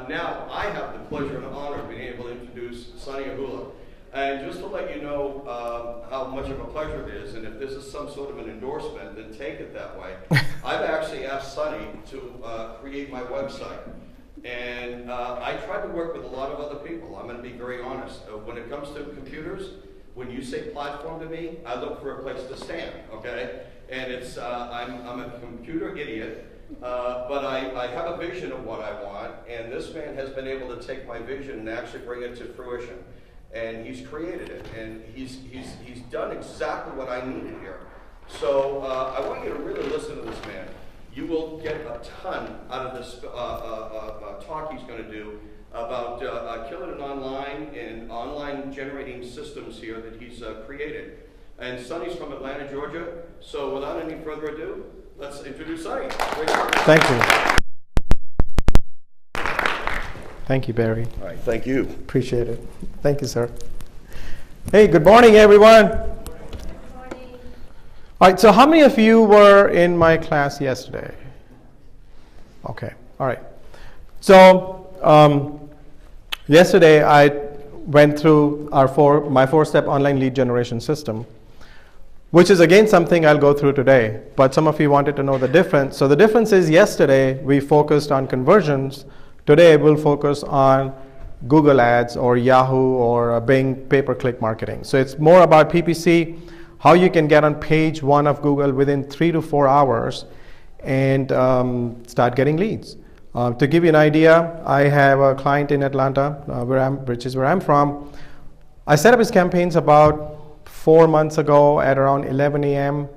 now I have the pleasure and honor of being able to introduce Sonny Ahula. And just to let you know how much of a pleasure it is, and if this is some sort of an endorsement, then take it that way. I've actually asked Sonny to create my website. And I tried to work with a lot of other people. I'm going to be very honest. When it comes to computers, when you say platform to me, I look for a place to stand, okay? And it's, I'm a computer idiot. But I have a vision of what I want, and this man has been able to take my vision and actually bring it to fruition. And he's created it, and he's done exactly what I needed here. So I want you to really listen to this man. You will get a ton out of this talk he's going to do about killing it online and online generating systems here that he's created. And Sonny's from Atlanta, Georgia. So without any further ado, let's introduce Sonny. Thank you. Thank you, Barry. All right, thank you. Appreciate it. Thank you, sir. Hey, good morning, everyone. Good morning. All right, so how many of you were in my class yesterday? Okay, all right. So yesterday I went through my four-step online lead generation system, which is again something I'll go through today, but some of you wanted to know the difference. So the difference is yesterday we focused on conversions. Today we'll focus on Google Ads or Yahoo or Bing pay-per-click marketing. So it's more about PPC, how you can get on page 1 of Google within 3 to 4 hours and start getting leads. To give you an idea, I have a client in Atlanta, which is where I'm from. I set up his campaigns about 4 months ago at around 11 a.m.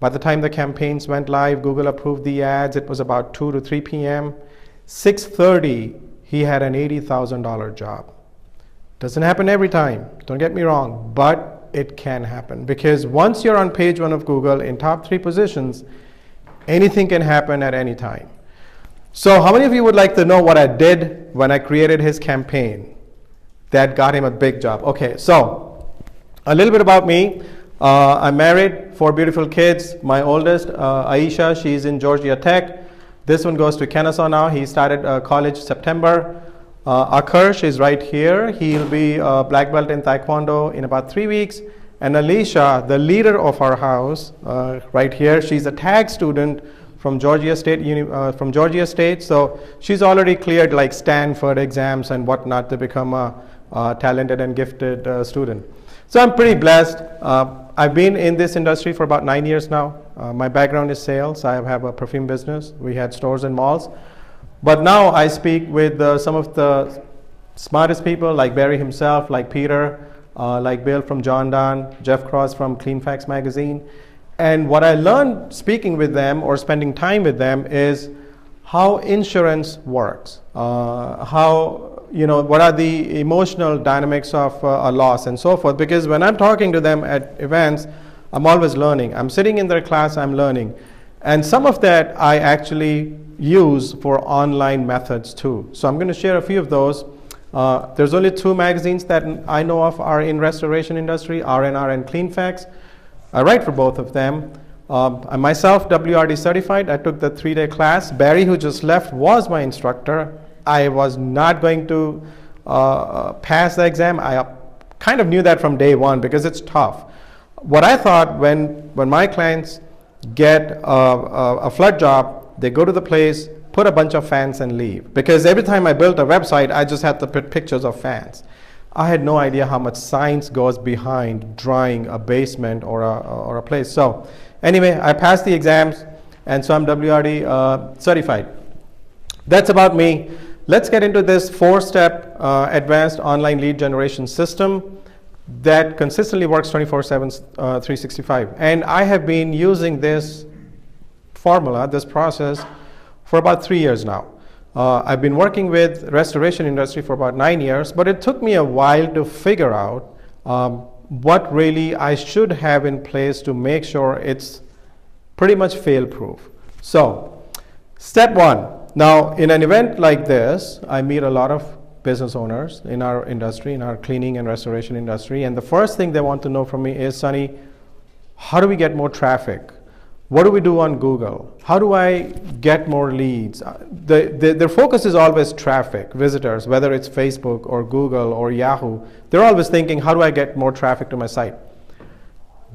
By the time the campaigns went live, Google approved the ads. It was about 2 to 3 p.m. 6:30, he had an $80,000 job. Doesn't happen every time, don't get me wrong, but it can happen because once you're on page 1 of Google in top 3 positions, anything can happen at any time. So how many of you would like to know what I did when I created his campaign that got him a big job? Okay, so a little bit about me. I'm married, 4 beautiful kids. My oldest, Aisha, she's in Georgia Tech. This one goes to Kennesaw now. He started college September. Akarsh is right here. He'll be a black belt in Taekwondo in about 3 weeks. And Alicia, the leader of our house, right here, she's a tag student from Georgia State. So she's already cleared like Stanford exams and whatnot to become a talented and gifted student. So I'm pretty blessed. I've been in this industry for about 9 years now. My background is sales. I have a perfume business. We had stores and malls. But now I speak with some of the smartest people like Barry himself, like Peter, like Bill from John Donne, Jeff Cross from Clean Facts Magazine. And what I learned speaking with them or spending time with them is how insurance works, what are the emotional dynamics of a loss and so forth. Because when I'm talking to them at events, I'm always learning. I'm sitting in their class, I'm learning. And some of that I actually use for online methods too. So I'm going to share a few of those. There's only 2 magazines that I know of are in restoration industry, R&R and Clean Facts. I write for both of them. I'm myself WRD certified. I took the 3-day class. Barry, who just left, was my instructor. I was not going to pass the exam. I kind of knew that from day one because it's tough. What I thought when my clients get a flood job, they go to the place, put a bunch of fans and leave. Because every time I built a website, I just had to put pictures of fans. I had no idea how much science goes behind drying a basement or a place. So anyway, I passed the exams, and so I'm WRD certified. That's about me. Let's get into this 4-step advanced online lead generation system that consistently works 24/7, 365. And I have been using this formula, this process, for about 3 years now. I've been working with restoration industry for about 9 years, but it took me a while to figure out what really I should have in place to make sure it's pretty much fail-proof. So, step 1. Now, in an event like this, I meet a lot of business owners in our industry, in our cleaning and restoration industry, and the first thing they want to know from me is, Sonny, how do we get more traffic? What do we do on Google? How do I get more leads? Their focus is always traffic, visitors, whether it's Facebook or Google or Yahoo. They're always thinking, how do I get more traffic to my site?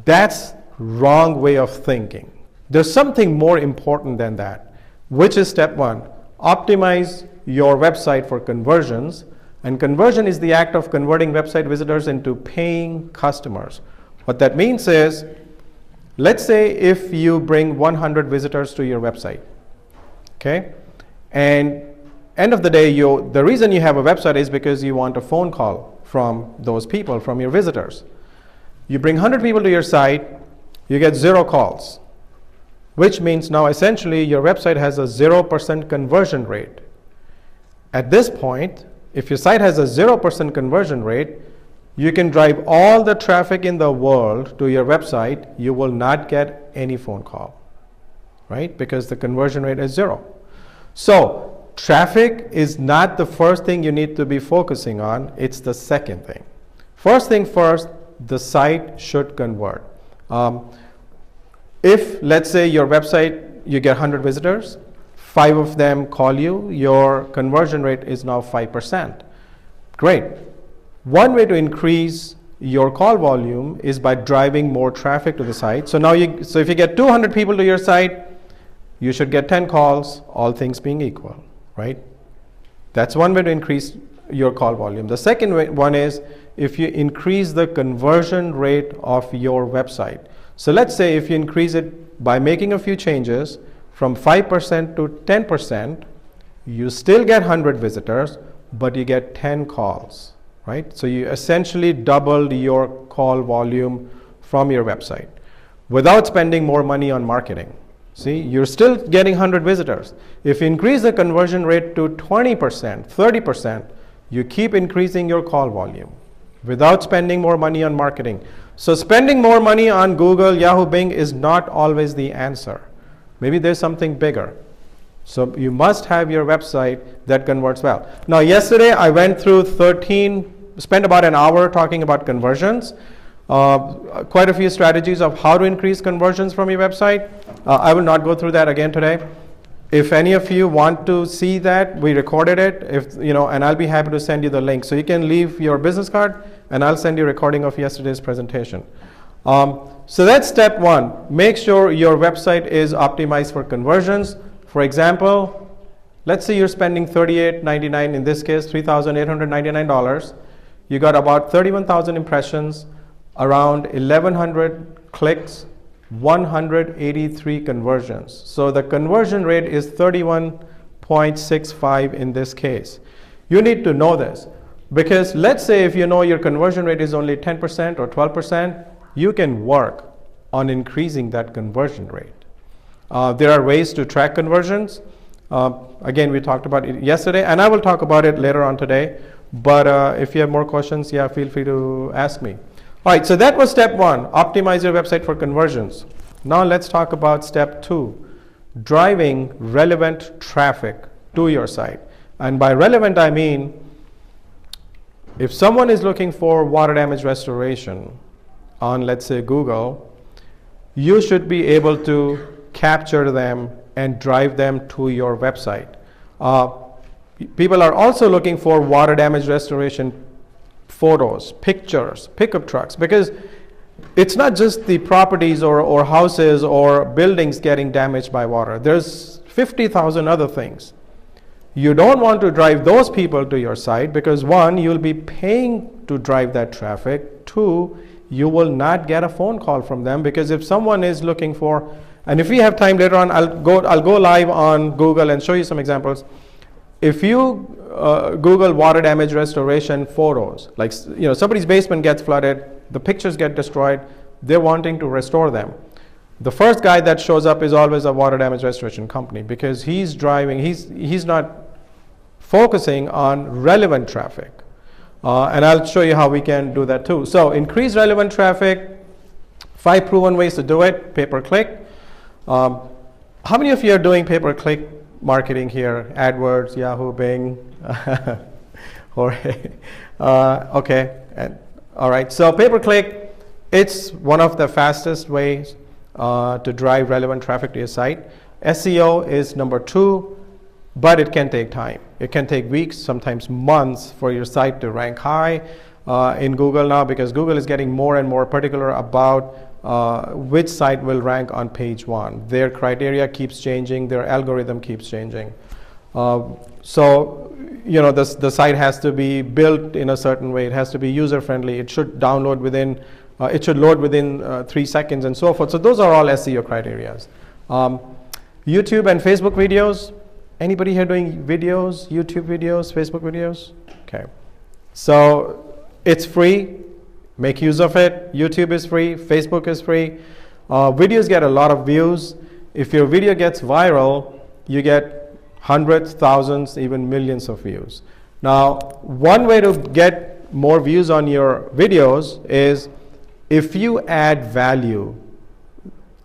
That's wrong way of thinking. There's something more important than that, which is step one. Optimize your website for conversions. And conversion is the act of converting website visitors into paying customers. What that means is, let's say if you bring 100 visitors to your website, okay? And end of the day, the reason you have a website is because you want a phone call from those people, from your visitors. You bring 100 people to your site, you get 0 calls, which means now essentially your website has a 0% conversion rate. At this point, if your site has a 0% conversion rate, you can drive all the traffic in the world to your website, you will not get any phone call, right? Because the conversion rate is 0. So traffic is not the first thing you need to be focusing on, it's the second thing. First thing first, the site should convert. If, let's say, your website, you get 100 visitors, 5 of them call you, your conversion rate is now 5%. Great. One way to increase your call volume is by driving more traffic to the site. So now if you get 200 people to your site, you should get 10 calls, all things being equal, right? That's one way to increase your call volume. The second one is if you increase the conversion rate of your website. So let's say if you increase it by making a few changes from 5% to 10%, you still get 100 visitors, but you get 10 calls, right? So you essentially doubled your call volume from your website without spending more money on marketing. See, you're still getting 100 visitors. If you increase the conversion rate to 20%, 30%, you keep increasing your call volume without spending more money on marketing. So spending more money on Google, Yahoo, Bing is not always the answer. Maybe there's something bigger. So you must have your website that converts well. Now, yesterday I went through spent about an hour talking about conversions. Quite a few strategies of how to increase conversions from your website. I will not go through that again today. If any of you want to see that, we recorded it, and I'll be happy to send you the link. So you can leave your business card, and I'll send you a recording of yesterday's presentation. So that's step one. Make sure your website is optimized for conversions. For example, let's say you're spending $38.99, in this case, $3,899. You got about 31,000 impressions, around 1,100 clicks, 183 conversions. So the conversion rate is 31.65 in this case. You need to know this because let's say if you know your conversion rate is only 10% or 12%, you can work on increasing that conversion rate. There are ways to track conversions. Again, we talked about it yesterday, and I will talk about it later on today. But if you have more questions, feel free to ask me. All right, so that was step one, optimize your website for conversions. Now let's talk about step two, driving relevant traffic to your site. And by relevant, I mean, if someone is looking for water damage restoration on, let's say, Google, you should be able to capture them and drive them to your website. People are also looking for water damage restoration photos, pictures, pickup trucks, because it's not just the properties or houses or buildings getting damaged by water. There's 50,000 other things. You don't want to drive those people to your site because one, you'll be paying to drive that traffic. Two, you will not get a phone call from them because if someone is looking for, and if we have time later on, I'll go live on Google and show you some examples. If you Google water damage restoration photos, like somebody's basement gets flooded, the pictures get destroyed, they're wanting to restore them. The first guy that shows up is always a water damage restoration company because he's not focusing on relevant traffic. And I'll show you how we can do that too. So increase relevant traffic, 5 proven ways to do it, pay-per-click. How many of you are doing pay-per-click marketing here? AdWords, Yahoo, Bing, Jorge. Okay, all right. So pay-per-click, it's one of the fastest ways. to drive relevant traffic to your site. SEO is number 2, but it can take time. It can take weeks, sometimes months for your site to rank high in Google now, because Google is getting more and more particular about which site will rank on page 1. Their criteria keeps changing, their algorithm keeps changing. So, the site has to be built in a certain way. It has to be user friendly. It should download within, it should load within 3 seconds and so forth. So those are all SEO criteria. YouTube and Facebook videos. Anybody here doing videos, YouTube videos, Facebook videos? Okay. So it's free. Make use of it. YouTube is free. Facebook is free. Videos get a lot of views. If your video gets viral, you get hundreds, thousands, even millions of views. Now, one way to get more views on your videos is if you add value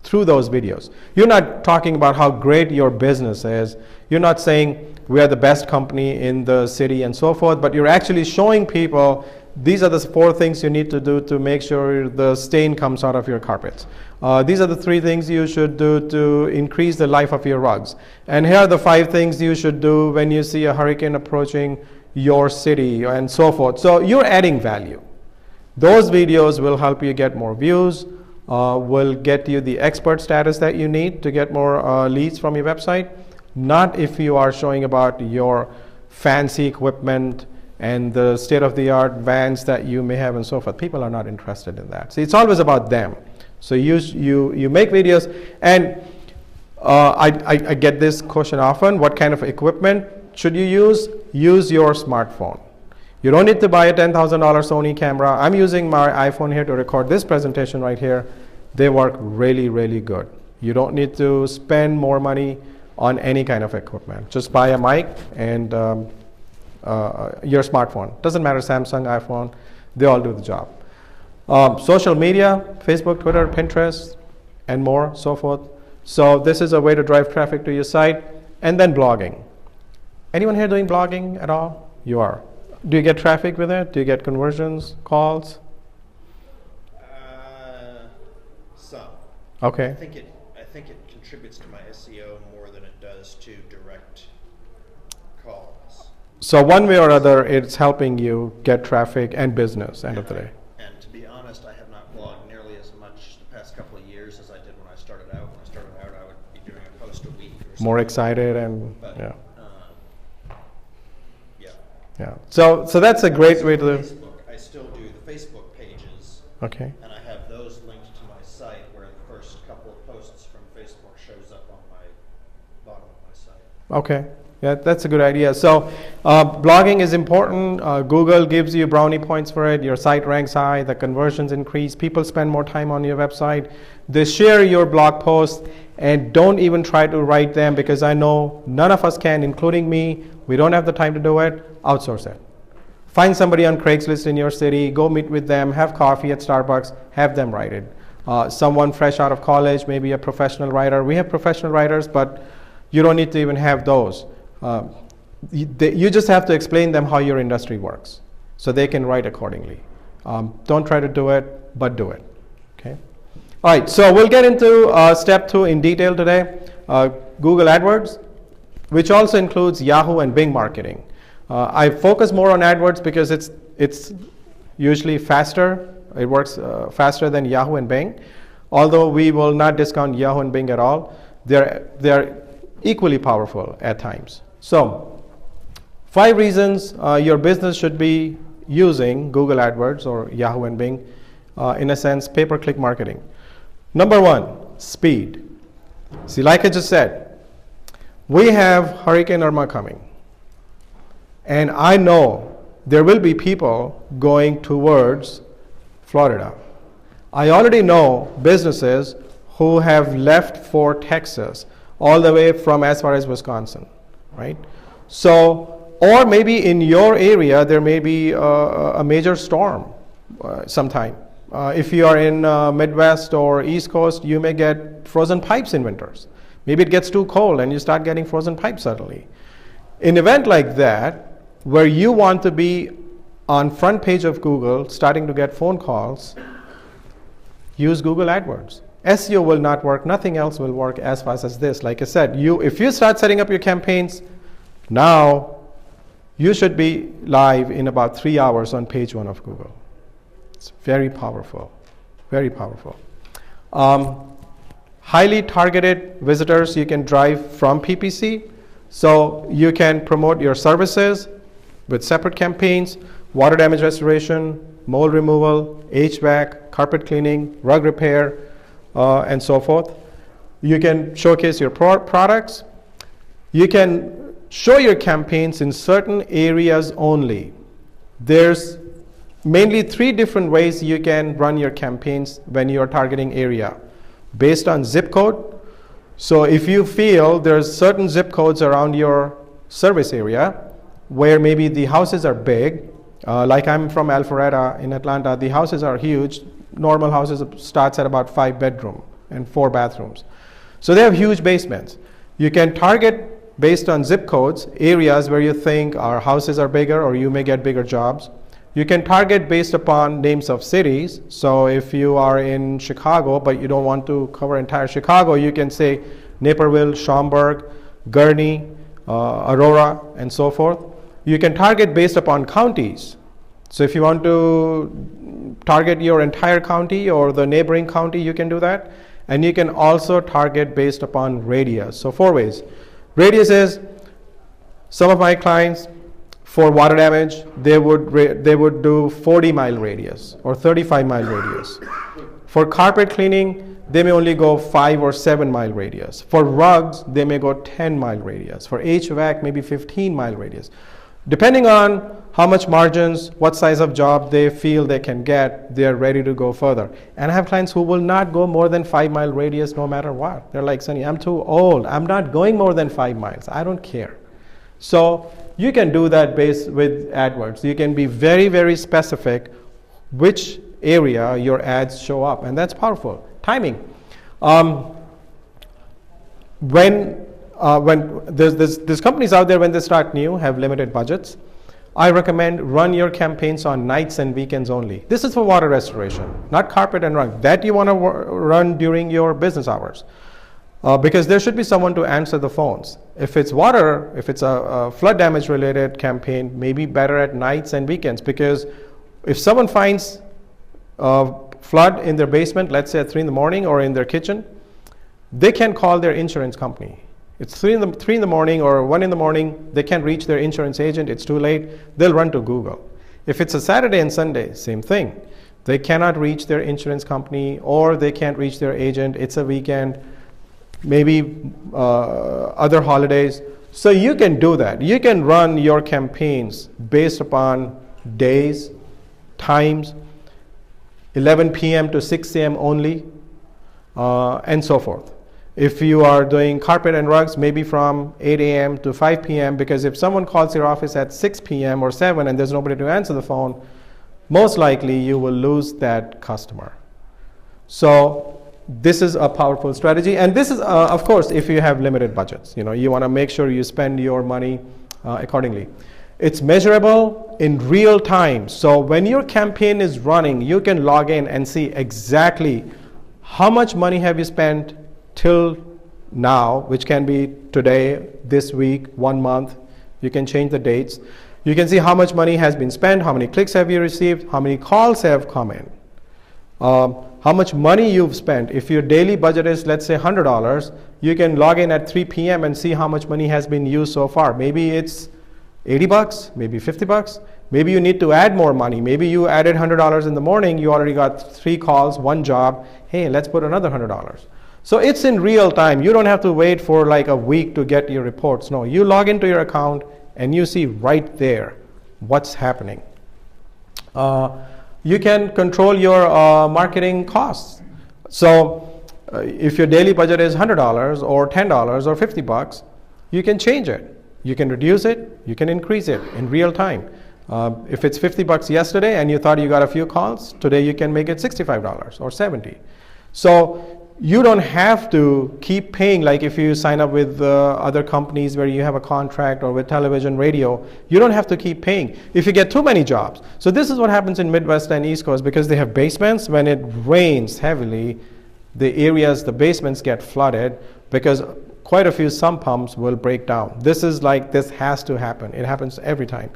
through those videos. You're not talking about how great your business is. You're not saying we are the best company in the city and so forth, but you're actually showing people these are the 4 things you need to do to make sure the stain comes out of your carpets. These are the 3 things you should do to increase the life of your rugs. And here are the 5 things you should do when you see a hurricane approaching your city and so forth. So you're adding value. Those videos will help you get more views, will get you the expert status that you need to get more leads from your website. Not if you are showing about your fancy equipment and the state-of-the-art vans that you may have and so forth. People are not interested in that. See, it's always about them. So you make videos, and I get this question often: what kind of equipment should you use? Use your smartphone. You don't need to buy a $10,000 Sony camera. I'm using my iPhone here to record this presentation right here. They work really, really good. You don't need to spend more money on any kind of equipment. Just buy a mic and your smartphone. Doesn't matter, Samsung, iPhone, they all do the job. Social media, Facebook, Twitter, Pinterest, and more, so forth. So this is a way to drive traffic to your site. And then blogging. Anyone here doing blogging at all? You are. Do you get traffic with it? Do you get conversions, calls? Some. Okay. I think it contributes to my SEO more than it does to direct calls. So one way or other, it's helping you get traffic and business, end of the day. And to be honest, I have not blogged nearly as much the past couple of years as I did when I started out. When I started out, I would be doing a post a week or something. More excited and, But, yeah. Yeah. Yeah. So that's a great way to. Facebook, I still do the Facebook pages. Okay. And I have those linked to my site where the first couple of posts from Facebook shows up on my bottom of my site. Okay. Yeah, that's a good idea. So blogging is important. Google gives you brownie points for it. Your site ranks high. The conversions increase. People spend more time on your website. They share your blog posts, and don't even try to write them, because I know none of us can, including me. We don't have the time to do it. Outsource it. Find somebody on Craigslist in your city. Go meet with them. Have coffee at Starbucks. Have them write it. Someone fresh out of college, maybe a professional writer. We have professional writers, but you don't need to even have those. You just have to explain them how your industry works so they can write accordingly. Don't try to do it, but do it. Okay. All right, so we'll get into step 2 in detail today. Google AdWords, which also includes Yahoo and Bing marketing. I focus more on AdWords because it's usually faster. It works faster than Yahoo and Bing. Although we will not discount Yahoo and Bing at all. They're equally powerful at times. So 5 reasons your business should be using Google AdWords or Yahoo and Bing, in a sense, pay-per-click marketing. Number 1, speed. See, like I just said, we have Hurricane Irma coming. And I know there will be people going towards Florida. I already know businesses who have left for Texas, all the way from as far as Wisconsin, right? So, or maybe in your area, there may be a major storm sometime. If you are in Midwest or East Coast, you may get frozen pipes in winters. Maybe it gets too cold and you start getting frozen pipes suddenly. In an event like that, where you want to be on front page of Google, starting to get phone calls, use Google AdWords. SEO will not work. Nothing else will work as fast as this. Like I said, if you start setting up your campaigns now, you should be live in about 3 hours on page 1 of Google. It's very powerful, very powerful. Highly targeted visitors you can drive from PPC. So you can promote your services with separate campaigns: water damage restoration, mold removal, HVAC, carpet cleaning, rug repair, and so forth. You can showcase your products. You can show your campaigns in certain areas only. There's mainly 3 different ways you can run your campaigns when you're targeting area. Based on zip code. So if you feel there's certain zip codes around your service area where maybe the houses are big, like I'm from Alpharetta in Atlanta, the houses are huge. Normal houses starts at about 5 bedroom and 4 bathrooms. So they have huge basements. You can target based on zip codes, areas where you think our houses are bigger or you may get bigger jobs. You can target based upon names of cities. So if you are in Chicago, but you don't want to cover entire Chicago, you can say Naperville, Schaumburg, Gurnee, Aurora, and so forth. You can target based upon counties. So if you want to target your entire county or the neighboring county, you can do that. And you can also target based upon radius. So 4 ways. Radius is, some of my clients, for water damage, they would do 40-mile radius or 35-mile radius. For carpet cleaning, they may only go 5 or 7-mile radius. For rugs, they may go 10-mile radius. For HVAC, maybe 15-mile radius. Depending on how much margins, what size of job they feel they can get, they're ready to go further. And I have clients who will not go more than 5-mile radius no matter what. They're like, Sunny, I'm too old. I'm not going more than 5 miles. I don't care. So you can do that based with AdWords. You can be very, very specific which area your ads show up, and that's powerful. Timing. When there's companies out there when they start new, have limited budgets, I recommend run your campaigns on nights and weekends only. This is for water restoration, not carpet and rug. That you want to run during your business hours. Because there should be someone to answer the phones. If it's water, if it's a flood damage related campaign, maybe better at nights and weekends, because if someone finds flood in their basement, let's say at 3 in the morning or in their kitchen, they can call their insurance company. It's 3 in the morning or 1 in the morning, they can't reach their insurance agent, it's too late, they'll run to Google. If it's a Saturday and Sunday, same thing. They cannot reach their insurance company or they can't reach their agent, it's a weekend, maybe other holidays. So you can do that. You can run your campaigns based upon days, times, 11 p.m. to 6 a.m. only, and so forth. If you are doing carpet and rugs, maybe from 8 a.m. to 5 p.m. because if someone calls your office at 6 p.m. or 7 and there's nobody to answer the phone, most likely you will lose that customer. So this is a powerful strategy, and this is, of course, if you have limited budgets. You want to make sure you spend your money accordingly. It's measurable in real time. So when your campaign is running, you can log in and see exactly how much money have you spent till now, which can be today, this week, 1 month. You can change the dates. You can see how much money has been spent, how many clicks have you received, how many calls have come in. How much money you've spent. If your daily budget is, let's say, $100, you can log in at 3 p.m. and see how much money has been used so far. Maybe it's $80, maybe $50. Maybe you need to add more money. Maybe you added $100 in the morning, you already got 3 calls, 1 job. Hey, let's put another $100. So it's in real time. You don't have to wait for like a week to get your reports. No, you log into your account and you see right there what's happening. You can control your marketing costs. So if your daily budget is $100 or $10 or $50, you can change it. You can reduce it, you can increase it in real time. If it's $50 yesterday and you thought you got a few calls, today you can make it $65 or $70. So you don't have to keep paying, like if you sign up with other companies where you have a contract or with television, radio, you don't have to keep paying if you get too many jobs. So this is what happens in Midwest and East Coast because they have basements. When it rains heavily, the areas, the basements get flooded because quite a few sump pumps will break down. This has to happen. It happens every time.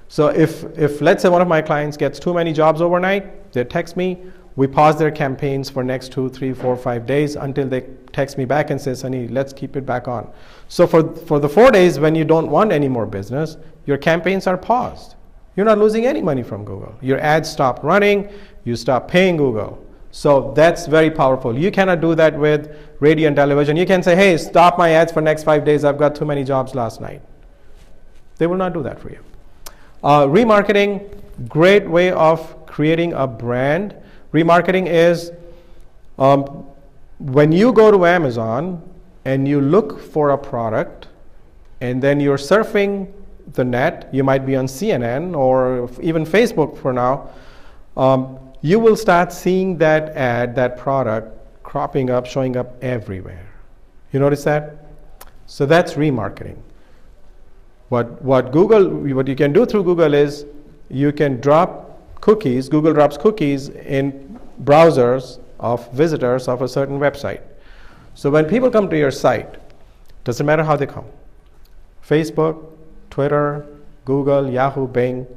So if let's say one of my clients gets too many jobs overnight, they text me, we pause their campaigns for next 2, 3, 4, 5 days until they text me back and say, Sunny, let's keep it back on. So for the 4 days when you don't want any more business, your campaigns are paused. You're not losing any money from Google. Your ads stop running, you stop paying Google. So that's very powerful. You cannot do that with radio and television. You can say, hey, stop my ads for next 5 days. I've got too many jobs last night. They will not do that for you. Remarketing, great way of creating a brand. Remarketing is when you go to Amazon and you look for a product and then you're surfing the net, you might be on CNN or even Facebook for now, you will start seeing that ad, that product cropping up, showing up everywhere. You notice that? So that's remarketing. What you can do through Google is you can drop cookies. Google drops cookies in browsers of visitors of a certain website. So when people come to your site, doesn't matter how they come, Facebook, Twitter, Google, Yahoo, Bing,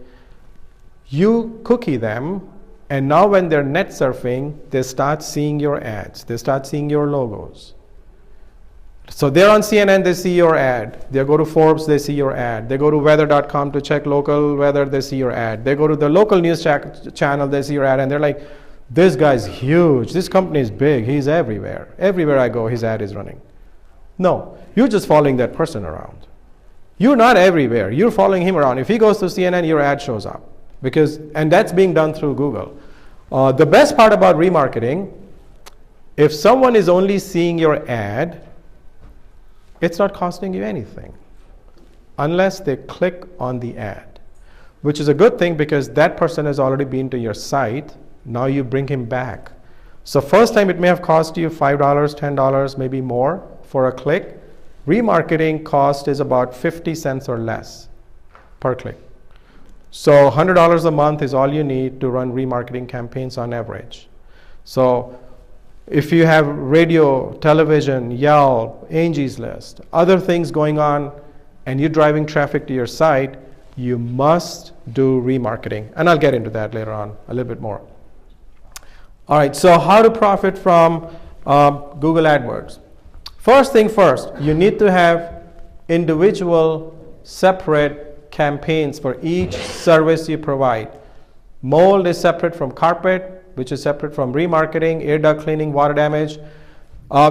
you cookie them, and now when they're net surfing, they start seeing your ads, they start seeing your logos. So they're on CNN, they see your ad. They go to Forbes, they see your ad. They go to weather.com to check local weather, they see your ad. They go to the local news channel, they see your ad, and they're like, this guy's huge, this company is big, he's everywhere. Everywhere I go, his ad is running. No, you're just following that person around. You're not everywhere, you're following him around. If he goes to CNN, your ad shows up. And that's being done through Google. The best part about remarketing, if someone is only seeing your ad, it's not costing you anything unless they click on the ad, which is a good thing because that person has already been to your site. Now you bring him back. So first time it may have cost you $5, $10, maybe more for a click. Remarketing cost is about 50 cents or less per click. So $100 a month is all you need to run remarketing campaigns on average. So if you have radio, television, Yelp, Angie's List, other things going on, and you're driving traffic to your site, you must do remarketing. And I'll get into that later on a little bit more. All right, so how to profit from Google AdWords. First thing first, you need to have individual, separate campaigns for each service you provide. Mold is separate from carpet, which is separate from remarketing, air duct cleaning, water damage.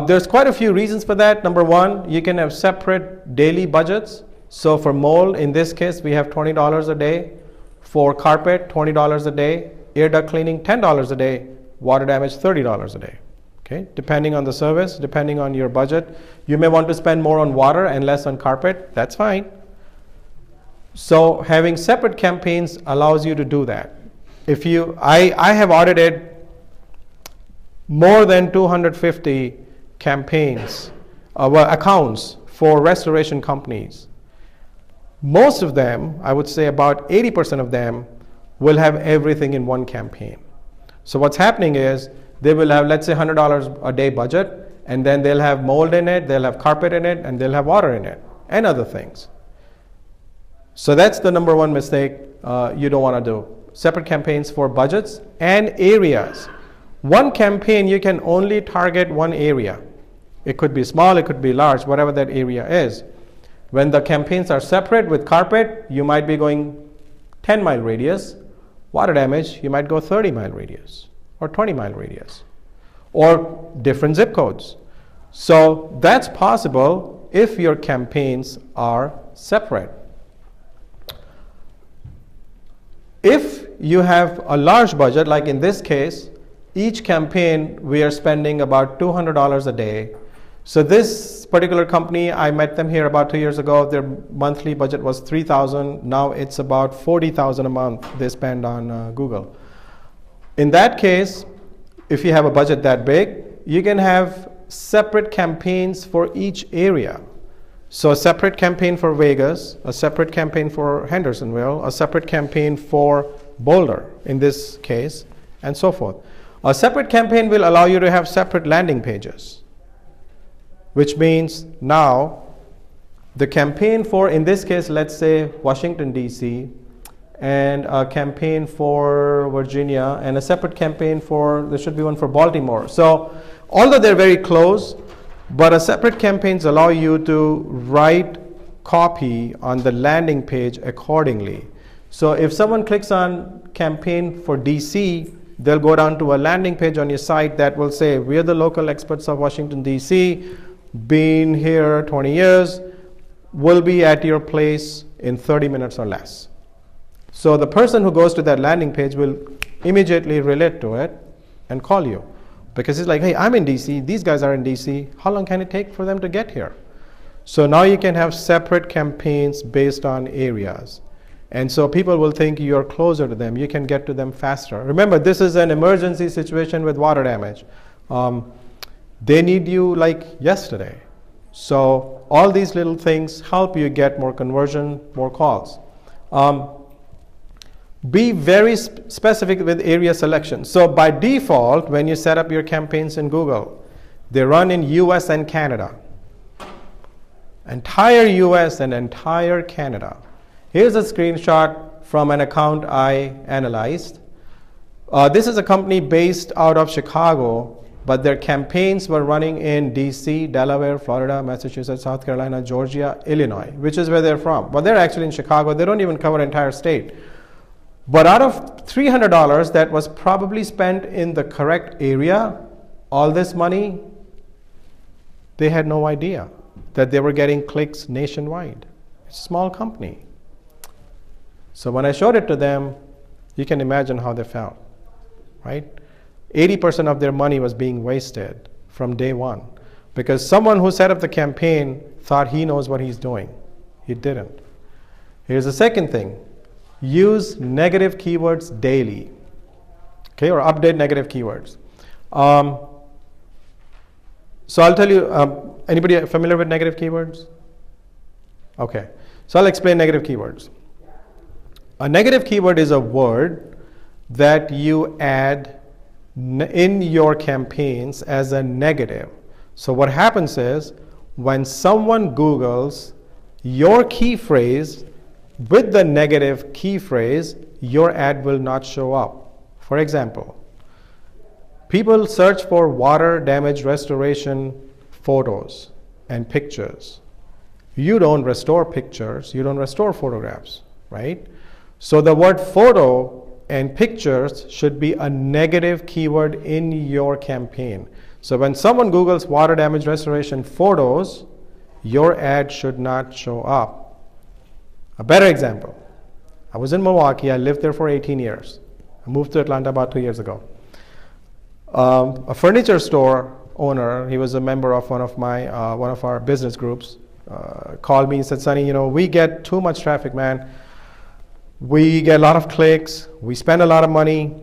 There's quite a few reasons for that. Number one, you can have separate daily budgets. So for mold, in this case, we have $20 a day. For carpet, $20 a day. Air duct cleaning, $10 a day. Water damage, $30 a day. Okay, depending on the service, depending on your budget. You may want to spend more on water and less on carpet. That's fine. So having separate campaigns allows you to do that. I have audited more than 250 campaigns, accounts for restoration companies. Most of them, I would say about 80% of them, will have everything in one campaign. So what's happening is they will have, let's say, $100 a day budget, and then they'll have mold in it, they'll have carpet in it, and they'll have water in it, and other things. So that's the number one mistake you don't want to do. Separate campaigns for budgets and areas. One campaign, you can only target one area. It could be small, it could be large, whatever that area is. When the campaigns are separate with carpet, you might be going 10-mile radius. Water damage, you might go 30-mile radius or 20-mile radius or different zip codes. So that's possible if your campaigns are separate. If you have a large budget, like in this case, each campaign we are spending about $200 a day. So this particular company, I met them here about 2 years ago. Their monthly budget was $3,000. Now it's about $40,000 a month they spend on Google. In that case, if you have a budget that big, you can have separate campaigns for each area. So a separate campaign for Vegas, a separate campaign for Hendersonville, a separate campaign for Boulder in this case, and so forth. A separate campaign will allow you to have separate landing pages, which means now the campaign for, in this case, let's say Washington, D.C., and a campaign for Virginia, and a separate campaign for, there should be one for Baltimore. So although they're very close, but a separate campaigns allow you to write copy on the landing page accordingly. So if someone clicks on campaign for DC, they'll go down to a landing page on your site that will say, we're the local experts of Washington, DC, been here 20 years, will be at your place in 30 minutes or less. So the person who goes to that landing page will immediately relate to it and call you. Because it's like, hey, I'm in DC, these guys are in DC, how long can it take for them to get here? So now you can have separate campaigns based on areas. And so people will think you're closer to them, you can get to them faster. Remember, this is an emergency situation with water damage. They need you like yesterday. So all these little things help you get more conversion, more calls. Be very specific with area selection. So by default, when you set up your campaigns in Google, they run in US and Canada. Entire US and entire Canada. Here's a screenshot from an account I analyzed. This is a company based out of Chicago, but their campaigns were running in DC, Delaware, Florida, Massachusetts, South Carolina, Georgia, Illinois, which is where they're from. But they're actually in Chicago. They don't even cover entire state. But out of $300 that was probably spent in the correct area, all this money, they had no idea that they were getting clicks nationwide. It's a small company. So when I showed it to them, you can imagine how they felt, right? 80% of their money was being wasted from day one because someone who set up the campaign thought he knows what he's doing. He didn't. Here's the second thing. Use negative keywords daily, okay, or update negative keywords. So I'll tell you, anybody familiar with negative keywords? Okay, so I'll explain negative keywords. A negative keyword is a word that you add in your campaigns as a negative. So what happens is when someone Googles your key phrase with the negative key phrase, your ad will not show up. For example, people search for water damage restoration photos and pictures. You don't restore pictures, you don't restore photographs, right? So the word photo and pictures should be a negative keyword in your campaign. So when someone Googles water damage restoration photos, your ad should not show up. A better example, I was in Milwaukee, I lived there for 18 years. I moved to Atlanta about 2 years ago. A furniture store owner, he was a member of one of our business groups, called me and said, Sonny, we get too much traffic, man. We get a lot of clicks, we spend a lot of money,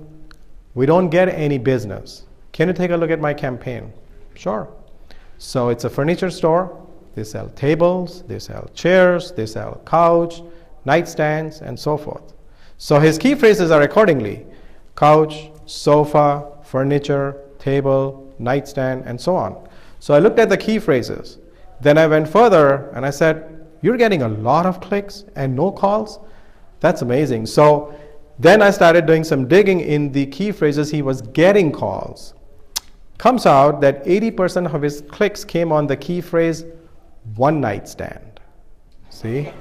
we don't get any business. Can you take a look at my campaign? Sure. So it's a furniture store. They sell tables, they sell chairs, they sell couch, nightstands, and so forth. So his key phrases are accordingly: couch, sofa, furniture, table, nightstand, and so on. So I looked at the key phrases. Then I went further and I said, you're getting a lot of clicks and no calls? That's amazing. So then I started doing some digging in the key phrases he was getting calls. Comes out that 80% of his clicks came on the key phrase one nightstand. See?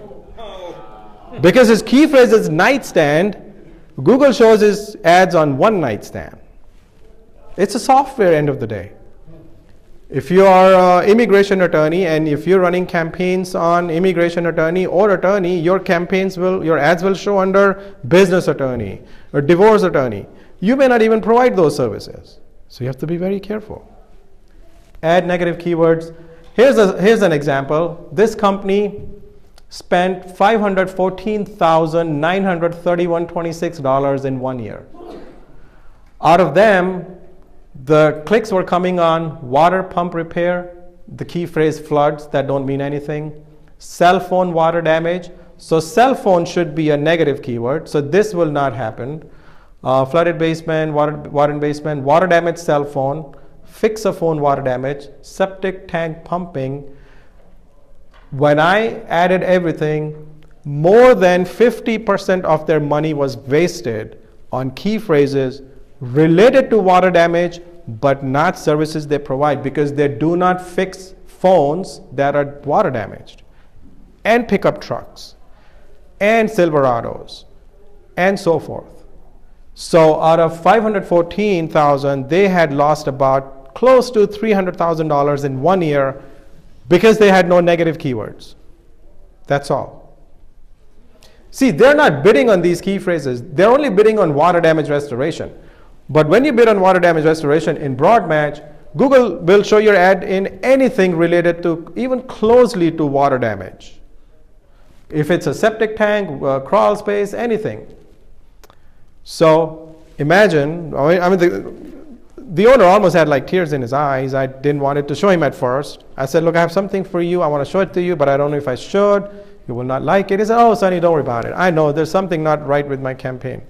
Because his key phrase is nightstand, Google shows his ads on one nightstand. It's a software end of the day. If you are an immigration attorney and if you're running campaigns on immigration attorney or attorney, your ads will show under business attorney or divorce attorney. You may not even provide those services. So you have to be very careful. Add negative keywords. Here's an example. This company spent $514,931.26 in 1 year. Out of them, the clicks were coming on water pump repair, the key phrase floods that don't mean anything, cell phone water damage. So cell phone should be a negative keyword, so this will not happen. flooded basement, water in basement, water damage cell phone, fix a phone water damage, septic tank pumping. When I added everything, more than 50% of their money was wasted on key phrases related to water damage, but not services they provide, because they do not fix phones that are water damaged, and pickup trucks, and Silverados, and so forth. So out of 514,000, they had lost about close to $300,000 in 1 year because they had no negative keywords. That's all. See, they're not bidding on these key phrases. They're only bidding on water damage restoration. But when you bid on water damage restoration in broad match, Google will show your ad in anything related to, even closely to, water damage. If it's a septic tank, crawl space, anything. So imagine, I mean, the owner almost had like tears in his eyes. I didn't want it to show him at first. I said, look, I have something for you. I want to show it to you, but I don't know if I should. You will not like it. He said, oh, Sonny, don't worry about it. I know there's something not right with my campaign.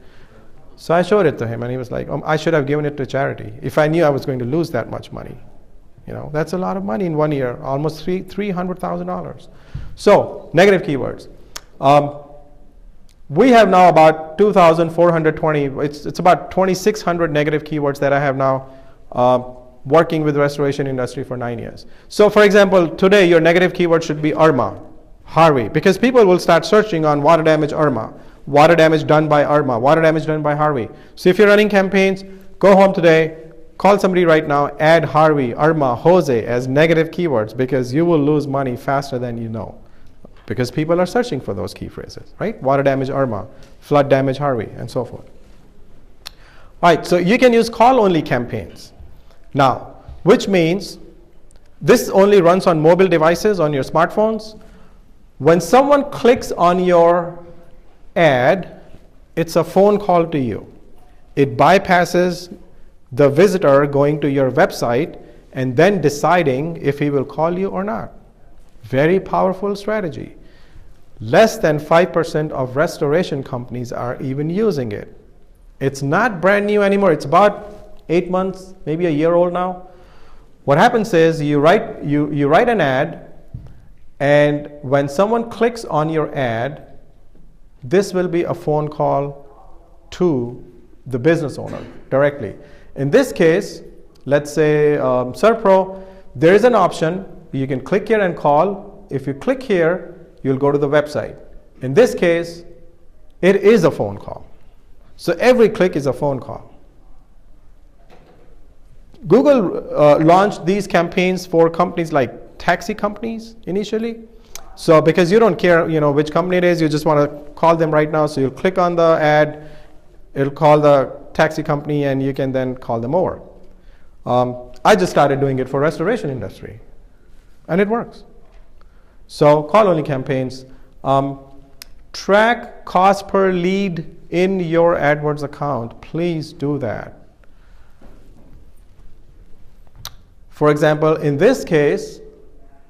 So I showed it to him, and he was like, I should have given it to charity if I knew I was going to lose that much money. You know, that's a lot of money in 1 year, almost $300,000. So, negative keywords. We have now about 2,420, it's about 2,600 negative keywords that I have now working with the restoration industry for 9 years. So for example, today your negative keyword should be Irma, Harvey, because people will start searching on water damage Irma, water damage done by Irma, water damage done by Harvey. So if you're running campaigns, go home today, call somebody right now, add Harvey, Irma, Jose as negative keywords, because you will lose money faster than you know. Because people are searching for those key phrases, right? Water damage Irma, flood damage Harvey, and so forth. All right, so you can use call-only campaigns. Now, which means this only runs on mobile devices, on your smartphones. When someone clicks on your ad, it's a phone call to you. It bypasses the visitor going to your website and then deciding if he will call you or not. Very powerful strategy. Less than 5% of restoration companies are even using it. It's not brand new anymore. It's about 8 months, maybe a year old now. What happens is you write an ad, and when someone clicks on your ad, this will be a phone call to the business owner directly. In this case, let's say Serpro, there is an option. You can click here and call. If you click here, you'll go to the website. In this case, it is a phone call. So every click is a phone call. Google launched these campaigns for companies like taxi companies initially. So because you don't care, which company it is, you just want to call them right now. So you'll click on the ad, it'll call the taxi company, and you can then call them over. I just started doing it for restoration industry, and it works. So call-only campaigns. Track cost per lead in your AdWords account. Please do that. For example, in this case,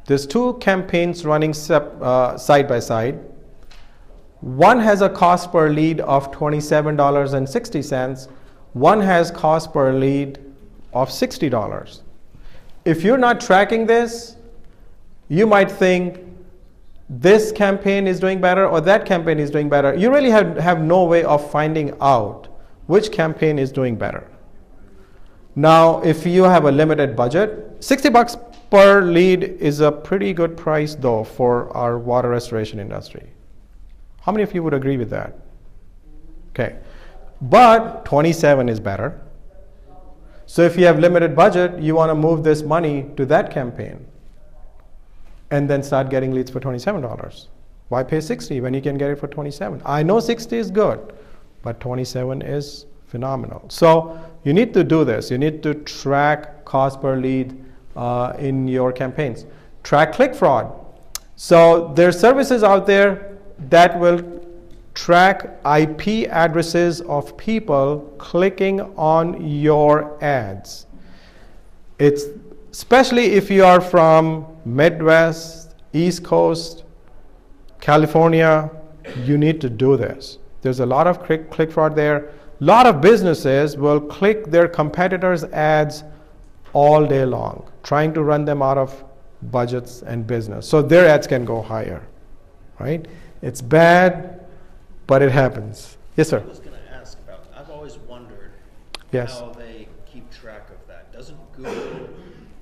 there's two campaigns running side by side. One has a cost per lead of $27.60. One has cost per lead of $60. If you're not tracking this, you might think this campaign is doing better or that campaign is doing better. You really have no way of finding out which campaign is doing better. Now, if you have a limited budget, $60 per lead is a pretty good price though for our water restoration industry. How many of you would agree with that? Okay, but 27 is better. So if you have limited budget, you want to move this money to that campaign and then start getting leads for $27. Why pay 60 when you can get it for 27? I know 60 is good, but 27 is phenomenal. So you need to do this. You need to track cost per lead in your campaigns. Track click fraud. So there's services out there that will track IP addresses of people clicking on your ads. It's especially if you are from Midwest, East Coast, California, you need to do this. There's a lot of click fraud there, lot of businesses will click their competitors' ads all day long, trying to run them out of budgets and business. So their ads can go higher, right? It's bad, but it happens. Yes, sir. I was going to ask about, I've always wondered Yes. how they keep track of that. Doesn't Google,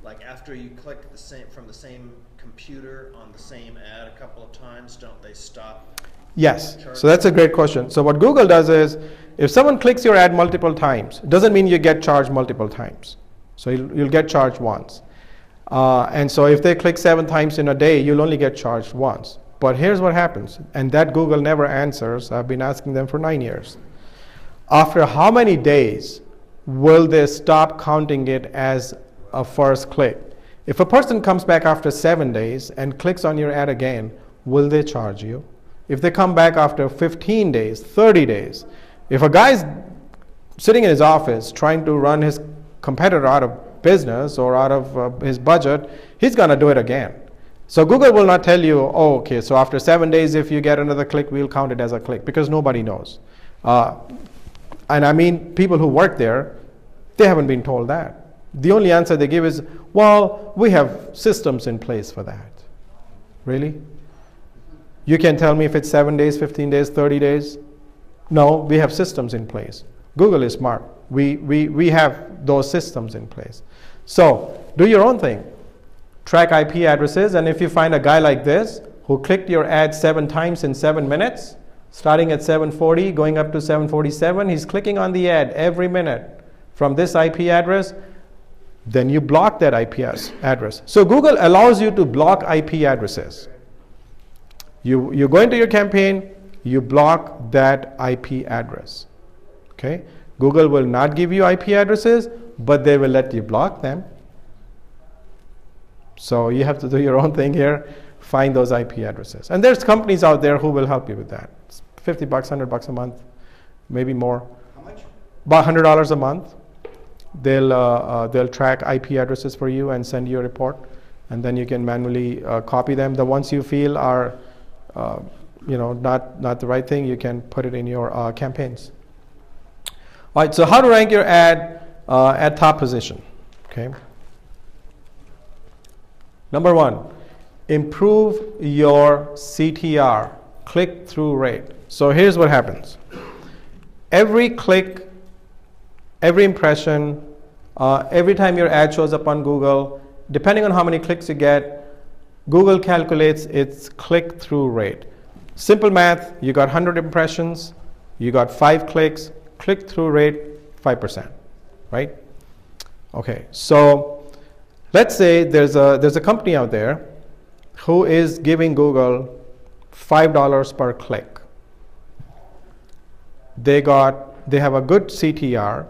like after you click the same from the same computer on the same ad a couple of times, don't they stop? Yes, so that's a great question. So what Google does is, if someone clicks your ad multiple times, it doesn't mean you get charged multiple times. So you'll get charged once. And so if they click 7 times in a day, you'll only get charged once. But here's what happens, and that Google never answers. I've been asking them for 9 years. After how many days will they stop counting it as a first click? If a person comes back after 7 days and clicks on your ad again, will they charge you? If they come back after 15 days, 30 days, if a guy's sitting in his office trying to run his competitor out of business or out of his budget, he's going to do it again. So Google will not tell you, oh, okay, so after 7 days, if you get another click, we'll count it as a click, because nobody knows. And I mean, people who work there, they haven't been told that. The only answer they give is, well, we have systems in place for that. Really? You can tell me if it's 7 days, 15 days, 30 days? No, we have systems in place. Google is smart. We have those systems in place. So do your own thing. Track IP addresses, and if you find a guy like this who clicked your ad 7 times in 7 minutes, starting at 7:40, going up to 7:47, he's clicking on the ad every minute from this IP address, then you block that IP address. So Google allows you to block IP addresses. You go into your campaign, you block that IP address. Okay? Google will not give you IP addresses, but they will let you block them. So you have to do your own thing here, find those IP addresses. And there's companies out there who will help you with that. It's $50, $100 a month, maybe more. How much? About $100 a month. They'll track IP addresses for you and send you a report, and then you can manually copy them. The ones you feel are not the right thing, you can put it in your campaigns. All right, so how to rank your ad at top position. Okay. Number 1, improve your CTR, click-through rate. So here's what happens. Every click, every impression, every time your ad shows up on Google, depending on how many clicks you get, Google calculates its click-through rate. Simple math, you got 100 impressions, you got 5 clicks, click-through rate 5%, right? Okay, so let's say there's a company out there who is giving Google $5 per click. They have a good CTR,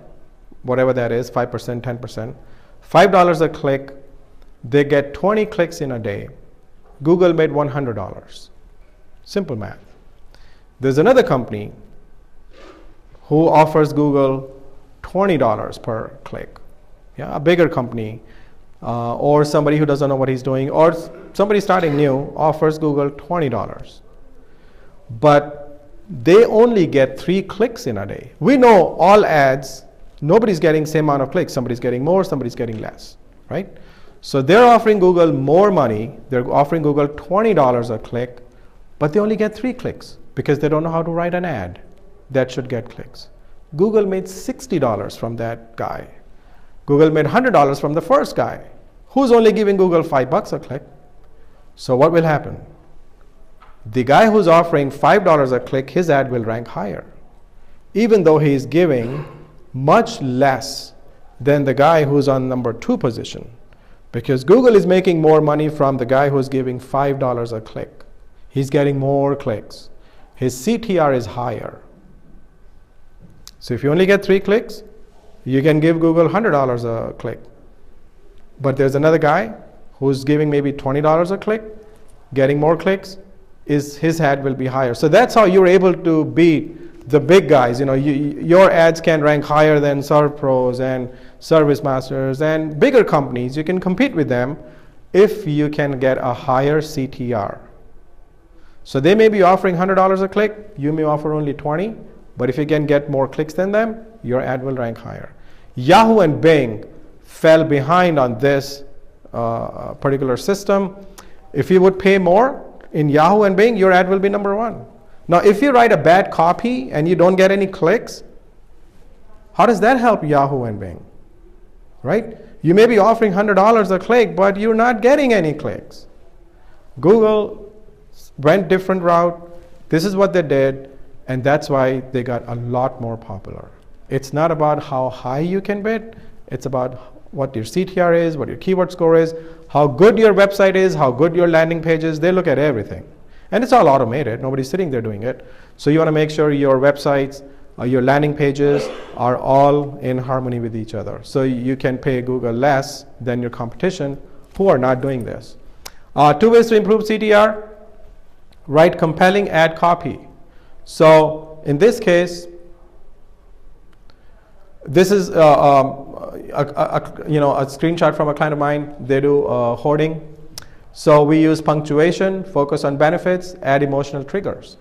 whatever that is, 5%, 10%, $5 a click, they get 20 clicks in a day. Google made $100. Simple math. There's another company who offers Google $20 per click. Yeah, a bigger company, or somebody who doesn't know what he's doing, or somebody starting new offers Google $20. But they only get 3 clicks in a day. We know all ads, nobody's getting same amount of clicks. Somebody's getting more, somebody's getting less, right? So they're offering Google more money. They're offering Google $20 a click, but they only get 3 clicks because they don't know how to write an ad that should get clicks. Google made $60 from that guy. Google made $100 from the first guy, who's only giving Google $5 a click. So what will happen? The guy who's offering $5 a click, his ad will rank higher, even though he's giving much less than the guy who's on number 2 position, because Google is making more money from the guy who's giving $5 a click. He's getting more clicks. His CTR is higher. So if you only get 3 clicks, you can give Google $100 a click. But there's another guy who's giving maybe $20 a click, getting more clicks, his ad will be higher. So that's how you're able to beat the big guys. Your ads can rank higher than ServPros and ServiceMasters and bigger companies. You can compete with them if you can get a higher CTR. So they may be offering $100 a click, you may offer only 20, But if you can get more clicks than them, your ad will rank higher. Yahoo and Bing fell behind on this particular system. If you would pay more in Yahoo and Bing, your ad will be number one. Now, if you write a bad copy and you don't get any clicks, how does that help Yahoo and Bing? Right? You may be offering $100 a click, but you're not getting any clicks. Google went different route. This is what they did, and that's why they got a lot more popular. It's not about how high you can bid. It's about what your CTR is, what your keyword score is, how good your website is, how good your landing page is. They look at everything. And it's all automated. Nobody's sitting there doing it. So you want to make sure your websites, your landing pages are all in harmony with each other. So you can pay Google less than your competition who are not doing this. 2 ways to improve CTR. Write compelling ad copy. So in this case, this is a screenshot from a client of mine. They do hoarding. So we use punctuation, focus on benefits, add emotional triggers.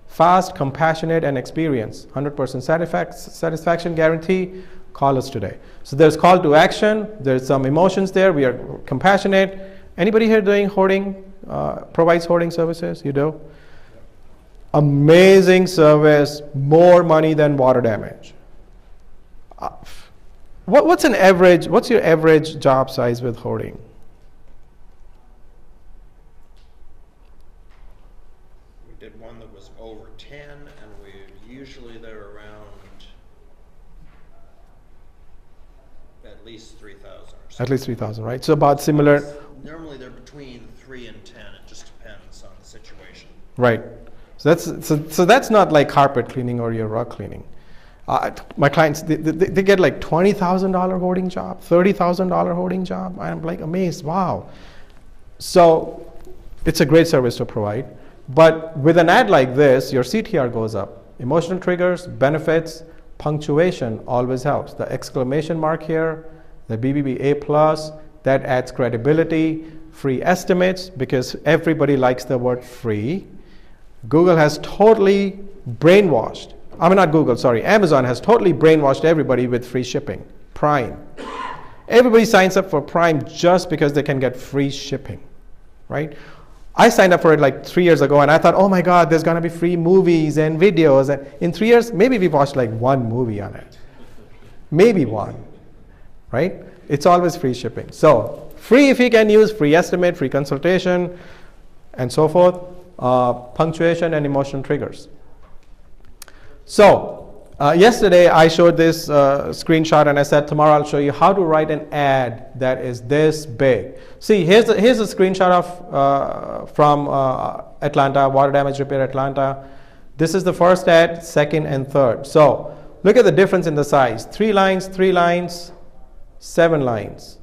Fast, compassionate, and experience. 100% satisfaction guarantee. Call us today. So there's call to action. There's some emotions there. We are compassionate. Anybody here doing hoarding, provides hoarding services? You do? Amazing service, more money than water damage. What's your average job size with hoarding? We did one that was over 10, and usually they're around at least 3,000 or something. At least 3,000, right? So about similar. Normally they're between 3 and 10. It just depends on the situation. Right. So that's not like carpet cleaning or your rug cleaning. My clients, they get like $20,000 hoarding job, $30,000 hoarding job. I'm like amazed. Wow. So it's a great service to provide. But with an ad like this, your CTR goes up. Emotional triggers, benefits, punctuation always helps. The exclamation mark here, the BBB A+, that adds credibility. Free estimates, because everybody likes the word free. Google has totally brainwashed. Amazon has totally brainwashed everybody with free shipping. Prime. Everybody signs up for Prime just because they can get free shipping, right? I signed up for it like 3 years ago, and I thought, oh my God, there's going to be free movies and videos. And in 3 years, maybe we watched like one movie on it. Maybe one, right? It's always free shipping. So free if you can use, free estimate, free consultation, and so forth. Punctuation and emotional triggers. So yesterday I showed this screenshot, and I said tomorrow I'll show you how to write an ad that is this big. See, here's a screenshot of from Atlanta, water damage repair Atlanta. This is the first ad, second and third. So look at the difference in the size. 3 lines, 7 lines.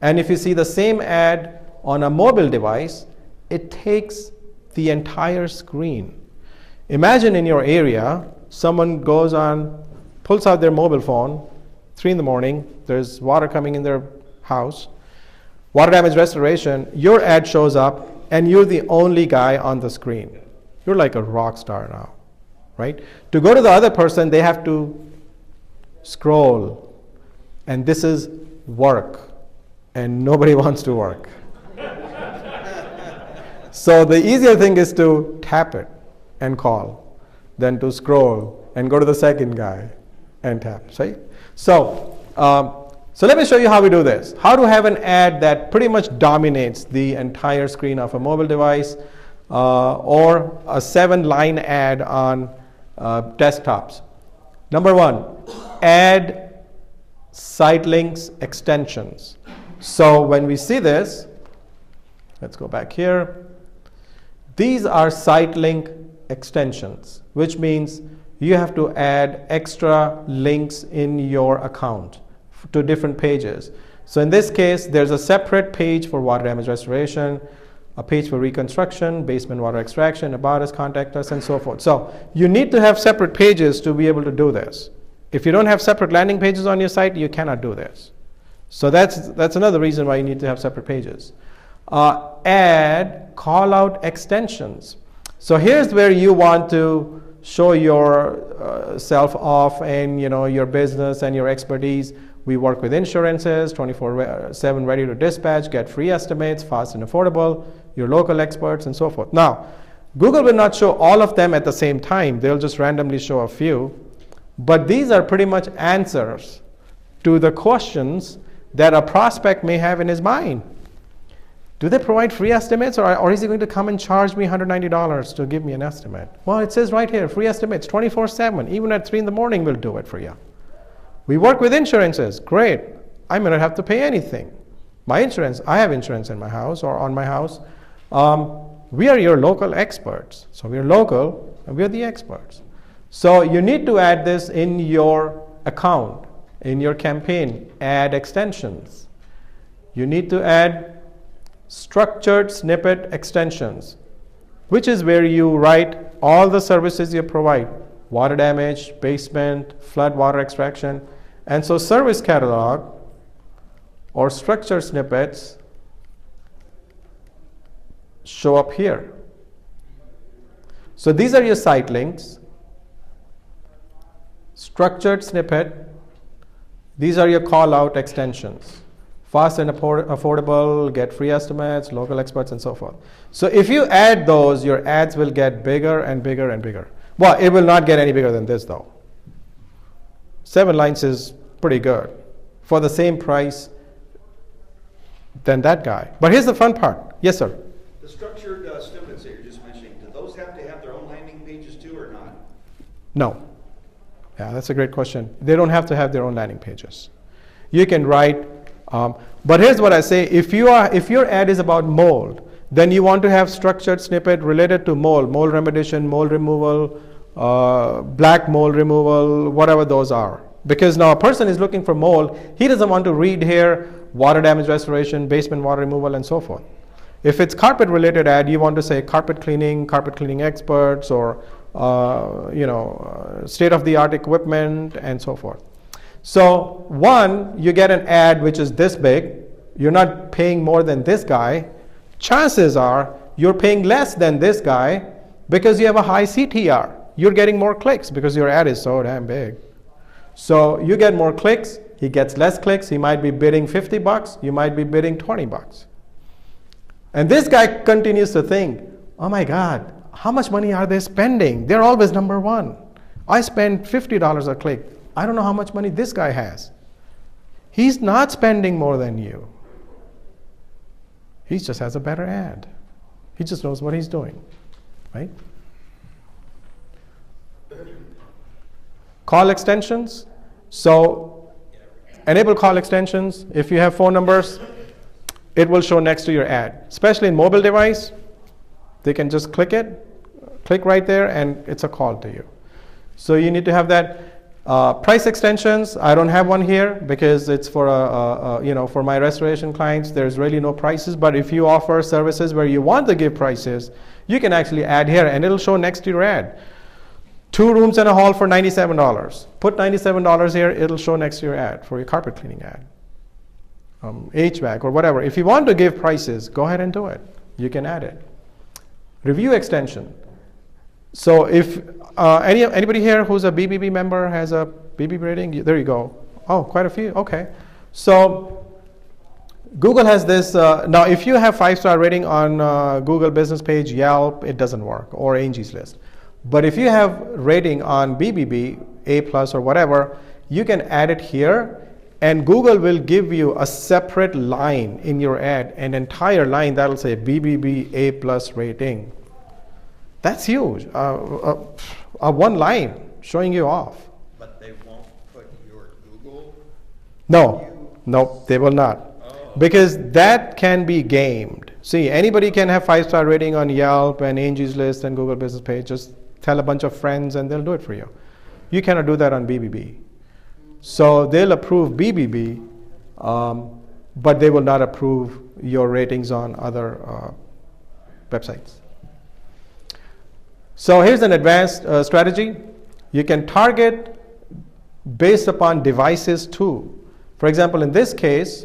And if you see the same ad on a mobile device, it takes the entire screen. Imagine in your area, someone pulls out their mobile phone, 3 in the morning, there's water coming in their house, water damage restoration, your ad shows up, and you're the only guy on the screen. You're like a rock star now, right? To go to the other person, they have to scroll, and this is work, and nobody wants to work. So the easier thing is to tap it and call, then to scroll and go to the second guy and tap, right? So let me show you how we do this. How to have an ad that pretty much dominates the entire screen of a mobile device or a 7-line ad on desktops. Number 1, add site links extensions. So when we see this, let's go back here. These are site link extensions, which means you have to add extra links in your account to different pages. So in this case, there's a separate page for water damage restoration, a page for reconstruction, basement water extraction, about us, contact us, and so forth. So you need to have separate pages to be able to do this. If you don't have separate landing pages on your site, you cannot do this. So that's another reason why you need to have separate pages. Add call out extensions. So here's where you want to show your self off and your business and your expertise. We work with insurances, 24/7 ready to dispatch, get free estimates, fast and affordable, your local experts, and so forth. Now, Google will not show all of them at the same time. They'll just randomly show a few. But these are pretty much answers to the questions that a prospect may have in his mind. Do they provide free estimates, or is he going to come and charge me $190 to give me an estimate? Well, it says right here, free estimates 24/7. Even at 3 in the morning, we'll do it for you. We work with insurances. Great. I may not have to pay anything. My insurance, I have insurance in my house or on my house. We are your local experts. So we're local and we're the experts. So you need to add this in your account, in your campaign, add extensions. You need to add structured snippet extensions, which is where you write all the services you provide: water damage, basement, flood water extraction. And so service catalog or structured snippets show up here. So these are your site links. Structured snippet, these are your call out extensions. Fast and affordable, get free estimates, local experts, and so forth. So if you add those, your ads will get bigger and bigger and bigger. Well, it will not get any bigger than this though. 7 lines is pretty good for the same price than that guy. But here's the fun part. Yes, sir. The structured snippets that you're just mentioning, do those have to have their own landing pages too, or not? No. Yeah, that's a great question. They don't have to have their own landing pages. You can write, but here's what I say: if your ad is about mold, then you want to have structured snippet related to mold remediation, mold removal, black mold removal, whatever those are. Because now a person is looking for mold, he doesn't want to read here water damage restoration, basement water removal, and so forth. If it's carpet related ad, you want to say carpet cleaning experts, or state of the art equipment, and so forth. So one, you get an ad which is this big, you're not paying more than this guy. Chances are you're paying less than this guy because you have a high CTR. You're getting more clicks because your ad is so damn big. So you get more clicks, he gets less clicks. He might be bidding $50, you might be bidding $20. And this guy continues to think, oh my God, how much money are they spending? They're always number one. I spend $50 a click. I don't know how much money this guy has. He's not spending more than you. He just has a better ad. He just knows what he's doing, right? Call extensions. So enable call extensions. If you have phone numbers, it will show next to your ad. Especially in mobile device, they can just click right there, and it's a call to you. So you need to have that. Price extensions, I don't have one here because it's for for my restoration clients. There's really no prices. But if you offer services where you want to give prices, you can actually add here, and it'll show next to your ad. 2 rooms and a hall for $97. Put $97 here, it'll show next to your ad for your carpet cleaning ad. HVAC or whatever. If you want to give prices, go ahead and do it. You can add it. Review extension. So if anybody here who's a BBB member has a BBB rating, there you go. Oh, quite a few. Okay. So Google has this. Now, if you have 5-star rating on Google business page, Yelp, it doesn't work, or Angie's List. But if you have rating on BBB, A+, or whatever, you can add it here, and Google will give you a separate line in your ad, an entire line that'll say BBB A+ rating. That's huge. One line showing you off. But they won't put your Google? No, they will not. Because that can be gamed. See, anybody can have 5-star rating on Yelp and Angie's List and Google business page. Just tell a bunch of friends and they'll do it for you. You cannot do that on BBB. So they'll approve BBB, but they will not approve your ratings on other websites. So here's an advanced strategy. You can target based upon devices too. For example, in this case,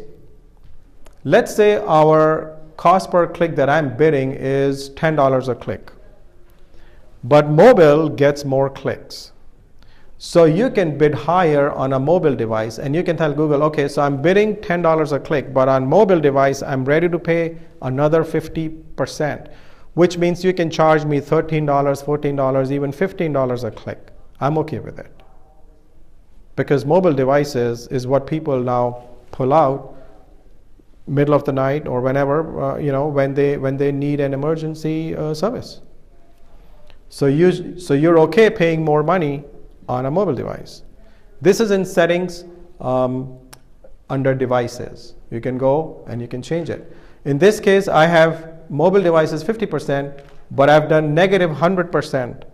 let's say our cost per click that I'm bidding is $10 a click. but mobile gets more clicks. So you can bid higher on a mobile device, and you can tell Google, okay, so I'm bidding $10 a click, but on mobile device, I'm ready to pay another 50%, which means you can charge me $13, $14, even $15 a click. I'm okay with it. Because mobile devices is what people now pull out middle of the night or whenever, when they need an emergency service. So you're okay paying more money on a mobile device. This is in settings under devices. You can go and you can change it. In this case, I have mobile devices 50%, but I've done negative 100%.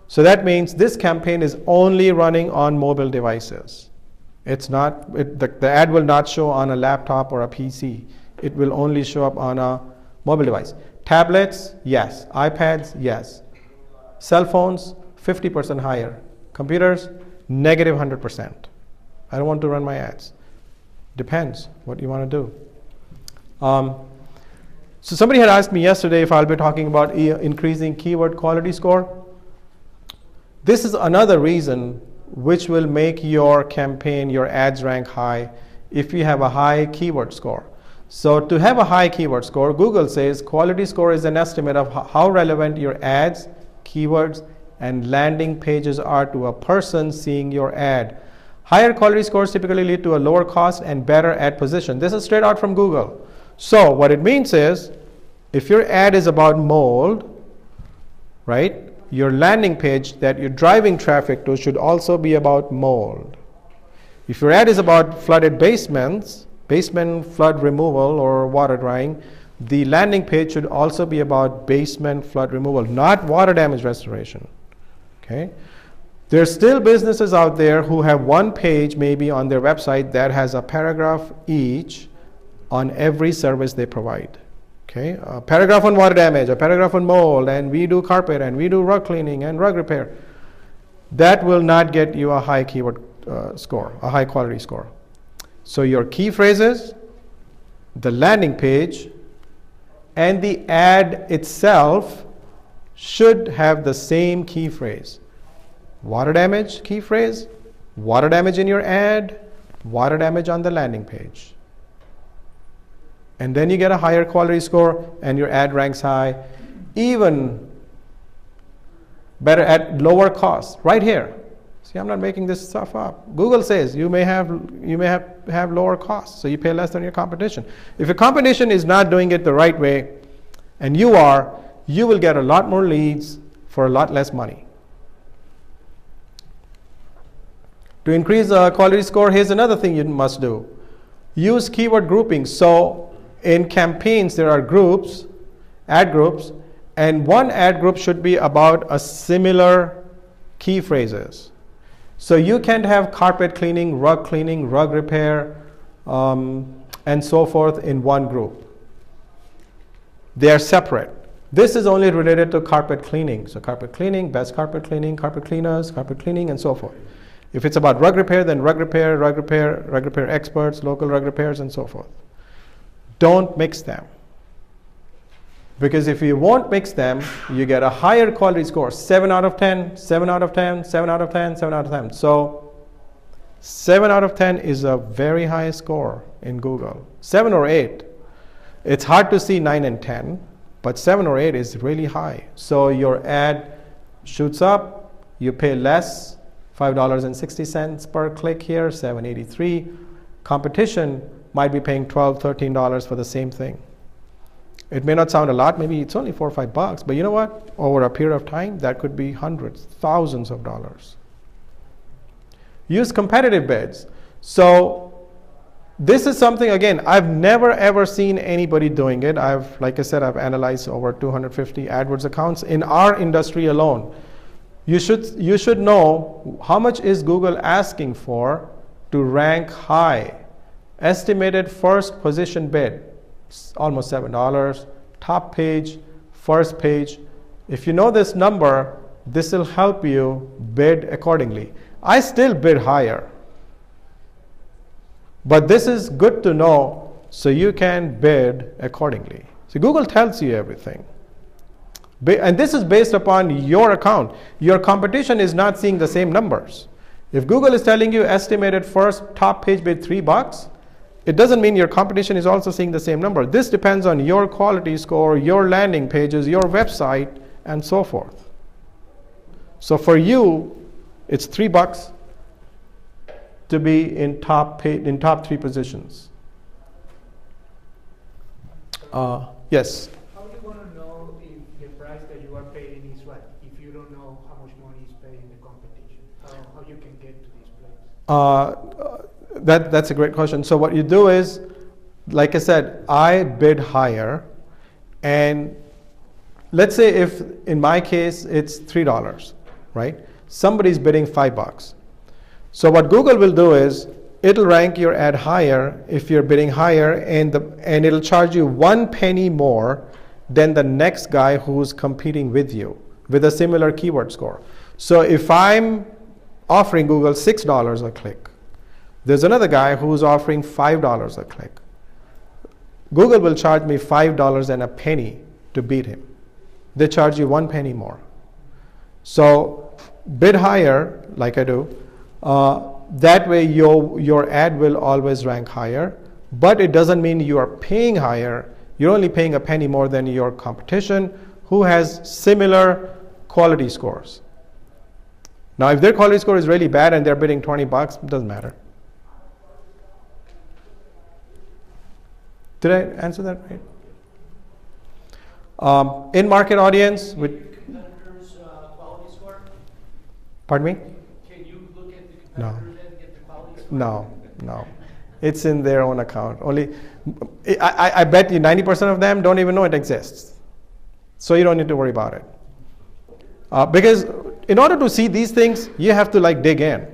So that means this campaign is only running on mobile devices. It's not, the ad will not show on a laptop or a PC. It will only show up on a mobile device. Tablets, yes. iPads, yes. Cell phones, 50% higher. Computers, negative 100%. I don't want to run my ads. Depends what you want to do. So somebody had asked me yesterday if I'll be talking about increasing keyword quality score. This is another reason which will make your campaign, your ads rank high if you have a high keyword score. So to have a high keyword score, Google says quality score is an estimate of how relevant your ads, keywords, and landing pages are to a person seeing your ad. Higher quality scores typically lead to a lower cost and better ad position. This is straight out from Google. So what it means is, if your ad is about mold, right, your landing page that you're driving traffic to should also be about mold. If your ad is about flooded basements, basement flood removal or water drying, the landing page should also be about basement flood removal, not water damage restoration. Okay? There's still businesses out there who have one page maybe on their website that has a paragraph each on every service they provide. Okay? A paragraph on water damage, a paragraph on mold, and we do carpet, and we do rug cleaning and rug repair. That will not get you a high keyword score, a high quality score. So your key phrases, the landing page, and the ad itself should have the same key phrase. Water damage key phrase, water damage in your ad, water damage on the landing page. And then you get a higher quality score and your ad ranks high. Even better at lower cost, right here. See, I'm not making this stuff up. Google says you may have lower costs, so you pay less than your competition. If your competition is not doing it the right way, and you are, you will get a lot more leads for a lot less money. To increase the quality score, here's another thing you must do. Use keyword grouping. So in campaigns, there are groups, ad groups, and one ad group should be about a similar key phrases. So you can't have carpet cleaning, rug repair, and so forth in one group. They are separate. This is only related to carpet cleaning. So carpet cleaning, best carpet cleaning, carpet cleaners, carpet cleaning, and so forth. If it's about rug repair, then rug repair experts, local rug repairs, and so forth. Don't mix them. Because if you won't mix them, you get a higher quality score. 7 out of 10, 7 out of 10, 7 out of 10, 7 out of 10. So 7 out of 10 is a very high score in Google. 7 or 8. It's hard to see 9 and 10, but 7 or 8 is really high. So your ad shoots up, you pay less, $5.60 per click here, $7.83. Competition might be paying $12, $13 for the same thing. It may not sound a lot, maybe it's only $4 or $5, but you know what? Over a period of time, that could be hundreds, thousands of dollars. Use competitive bids. So this is something, again, I've never ever seen anybody doing it. Like I said, I've analyzed over 250 AdWords accounts in our industry alone. You should know how much is Google asking for to rank high. Estimated first position bid, almost $7. Top page, first page. If you know this number, this will help you bid accordingly. I still bid higher. But this is good to know so you can bid accordingly. So Google tells you everything. And this is based upon your account. Your competition is not seeing the same numbers. If Google is telling you estimated first top page bid $3, it doesn't mean your competition is also seeing the same number. This depends on your quality score, your landing pages, your website, and so forth. So for you, it's $3 to be in top 3 positions. Yes? How are you going to know if the price that you are paying is right if you don't know how much money is paying the competition? How you can get to this place? That's a great question. So what you do is, like I said, I bid higher, and let's say if in my case it's $3, right? Somebody's bidding $5. So what Google will do is it'll rank your ad higher if you're bidding higher, and it'll charge you 1 penny more than the next guy who's competing with you with a similar keyword score. So if I'm offering Google $6 a click, there's another guy who's offering $5 a click. Google will charge me $5 and a penny to beat him. They charge you 1 penny more. So bid higher, like I do. That way your ad will always rank higher, but it doesn't mean you are paying higher. You're only paying a penny more than your competition who has similar quality scores. Now, if their quality score is really bad and they're bidding $20, it doesn't matter. Did I answer that right? In-market audience with Competitors' quality score? Pardon me? Can you look at the No. competitors and get the quality score? No. It's in their own account. Only, I bet you 90% of them don't even know it exists. So you don't need to worry about it. Because in order to see these things, you have to dig in.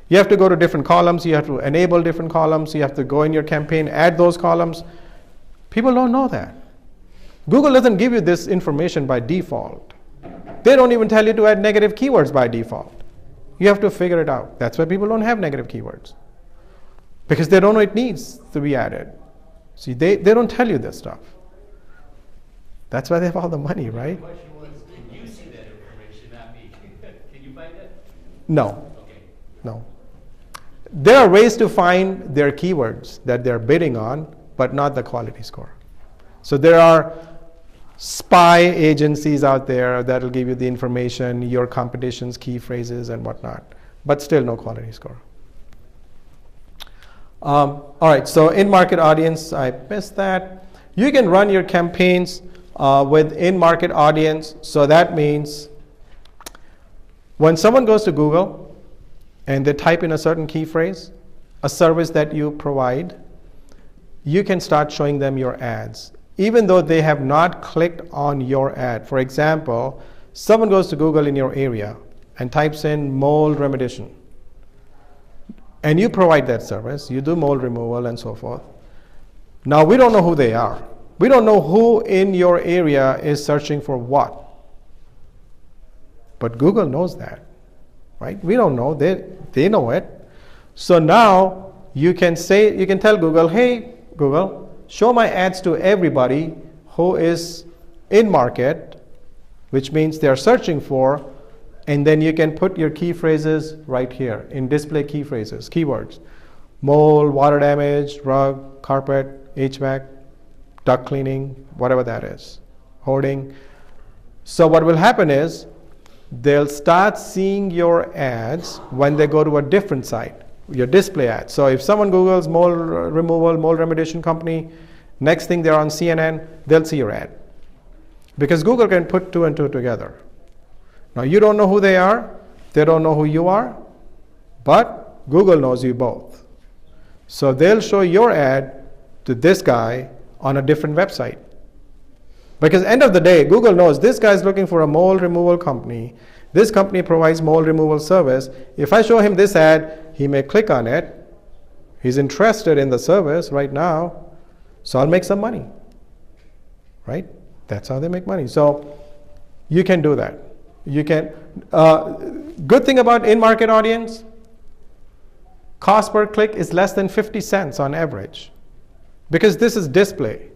You have to go to different columns. You have to enable different columns. You have to go in your campaign, add those columns. People don't know that. Google doesn't give you this information by default. They don't even tell you to add negative keywords by default. You have to figure it out. That's why people don't have negative keywords. Because they don't know it needs to be added. See, they don't tell you this stuff. That's why they have all the money, right? The question was, can you see that information, not me? Can you find it? No. Okay. No. There are ways to find their keywords that they're bidding on, but not the quality score. So there are spy agencies out there that will give you the information, your competition's key phrases and whatnot, but still no quality score. All right, so in-market audience, I missed that. You can run your campaigns with in-market audience. So that means when someone goes to Google and they type in a certain key phrase, a service that you provide, you can start showing them your ads, even though they have not clicked on your ad. For example, someone goes to Google in your area and types in mold remediation. And you provide that service, you do mold removal and so forth. Now we don't know who they are. We don't know who in your area is searching for what. But Google knows that, right? We don't know, they know it. So now you can tell Google, hey Google, show my ads to everybody who is in market, which means they're searching for. And then you can put your key phrases right here in display key phrases, keywords. Mold, water damage, rug, carpet, HVAC, duct cleaning, whatever that is, hoarding. So what will happen is they'll start seeing your ads when they go to a different site, your display ads. So if someone Googles mold removal, mold remediation company, next thing they're on CNN, they'll see your ad. Because Google can put 2 and 2 together. Now you don't know who they are, they don't know who you are, but Google knows you both. So they'll show your ad to this guy on a different website. Because end of the day, Google knows this guy's looking for a mold removal company. This company provides mold removal service. If I show him this ad, he may click on it. He's interested in the service right now, so I'll make some money. Right? That's how they make money. So you can do that. You can. Good thing about in-market audience, cost per click is less than 50 cents on average. Because this is display.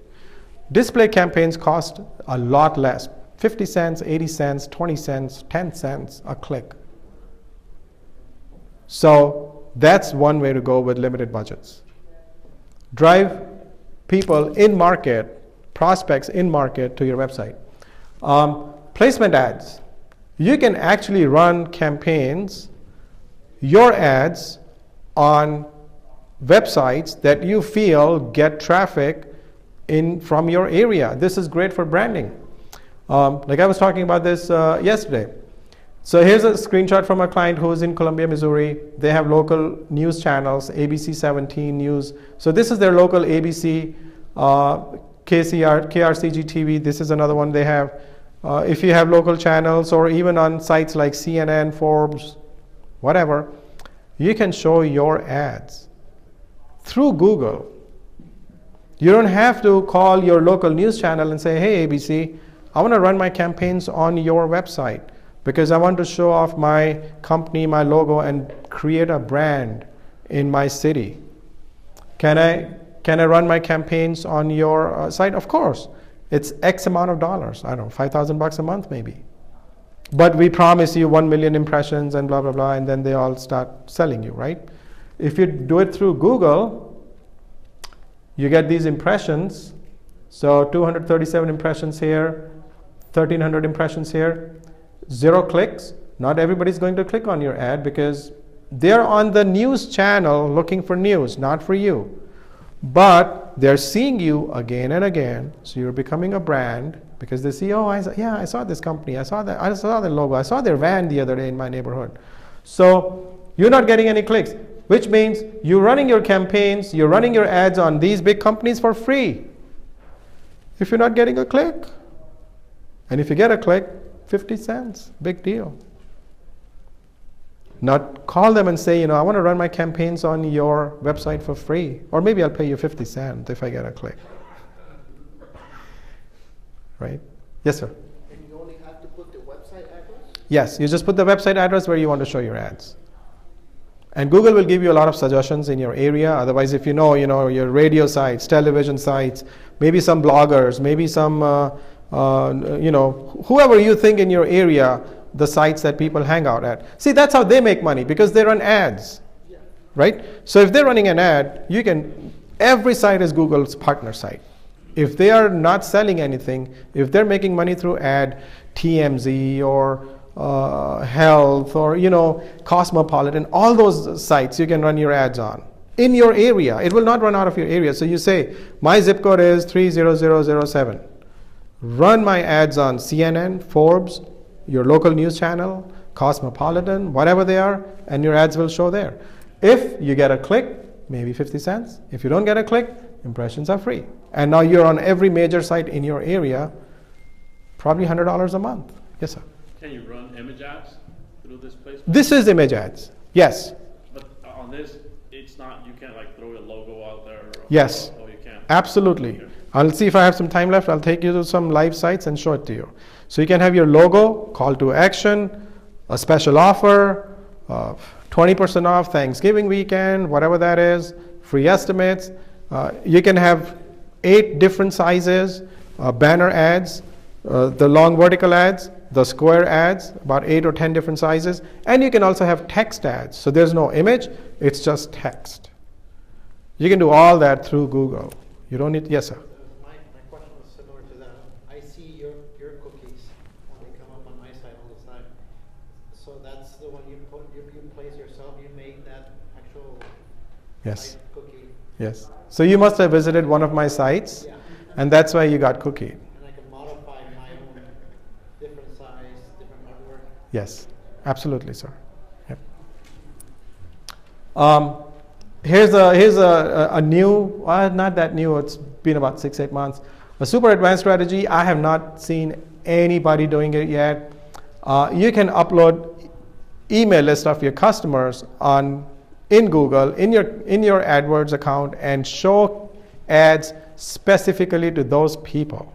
Display campaigns cost a lot less. 50 cents, 80 cents, 20 cents, 10 cents a click. So that's one way to go with limited budgets. Drive people in market, prospects in market to your website. Placement ads. You can actually run campaigns, your ads, on websites that you feel get traffic in from your area. This is great for branding. Like I was talking about this yesterday. So here's a screenshot from a client who is in Columbia, Missouri. They have local news channels, ABC 17 News. So this is their local ABC, KRCG TV. This is another one they have. If you have local channels or even on sites like CNN, Forbes, whatever, you can show your ads through Google. You don't have to call your local news channel and say, hey, ABC, I want to run my campaigns on your website because I want to show off my company, my logo, and create a brand in my city. Can I run my campaigns on your site? Of course. It's X amount of dollars. I don't know, $5,000 a month maybe. But we promise you 1 million impressions and blah, blah, blah, and then they all start selling you, right? If you do it through Google, you get these impressions. So 237 impressions here, 1,300 impressions here, 0 clicks. Not everybody's going to click on your ad because they're on the news channel looking for news, not for you. But they're seeing you again and again, so you're becoming a brand because they see, oh, I saw this company, I saw their logo, I saw their van the other day in my neighborhood. So you're not getting any clicks, which means you're running your campaigns, you're running your ads on these big companies for free. If you're not getting a click, and if you get a click, 50 cents, big deal. Not call them and say, I want to run my campaigns on your website for free. Or maybe I'll pay you 50 cents if I get a click. Right? Yes, sir? And you only have to put the website address? Yes, you just put the website address where you want to show your ads. And Google will give you a lot of suggestions in your area. Otherwise, if you know your radio sites, television sites, maybe some bloggers, maybe some, whoever you think in your area, the sites that people hang out at. See, that's how they make money because they run ads, right? So if they're running an ad, every site is Google's partner site. If they are not selling anything, if they're making money through ad, TMZ or Health or, Cosmopolitan, all those sites you can run your ads on. In your area, it will not run out of your area. So you say, my zip code is 30007. Run my ads on CNN, Forbes, your local news channel, Cosmopolitan, whatever they are, and your ads will show there. If you get a click, maybe 50 cents. If you don't get a click, impressions are free. And now you're on every major site in your area, probably $100 a month. Yes, sir? Can you run image ads through this place? This is image ads, yes. But on this, it's not, you can't throw your logo out there? Yes. Oh, you can? Absolutely. Okay. I'll see if I have some time left. I'll take you to some live sites and show it to you. So you can have your logo, call to action, a special offer, 20% off Thanksgiving weekend, whatever that is, free estimates. You can have 8 different sizes, banner ads, the long vertical ads, the square ads, about 8 or 10 different sizes. And you can also have text ads. So there's no image, it's just text. You can do all that through Google. You don't need, yes, sir? My question was similar to that. I see your cookies when they come up on my site all the time. So that's the one you place yourself. You made that actual Yes. cookie. Yes. So you must have visited one of my sites, and that's why you got cookied. And I can modify my own different size, different artwork. Yes, absolutely, sir. Yep. Here's a new, not that new, it's been about 6-8 months, a super advanced strategy. I have not seen anybody doing it yet. You can upload email list of your customers in Google, in your AdWords account, and show ads specifically to those people.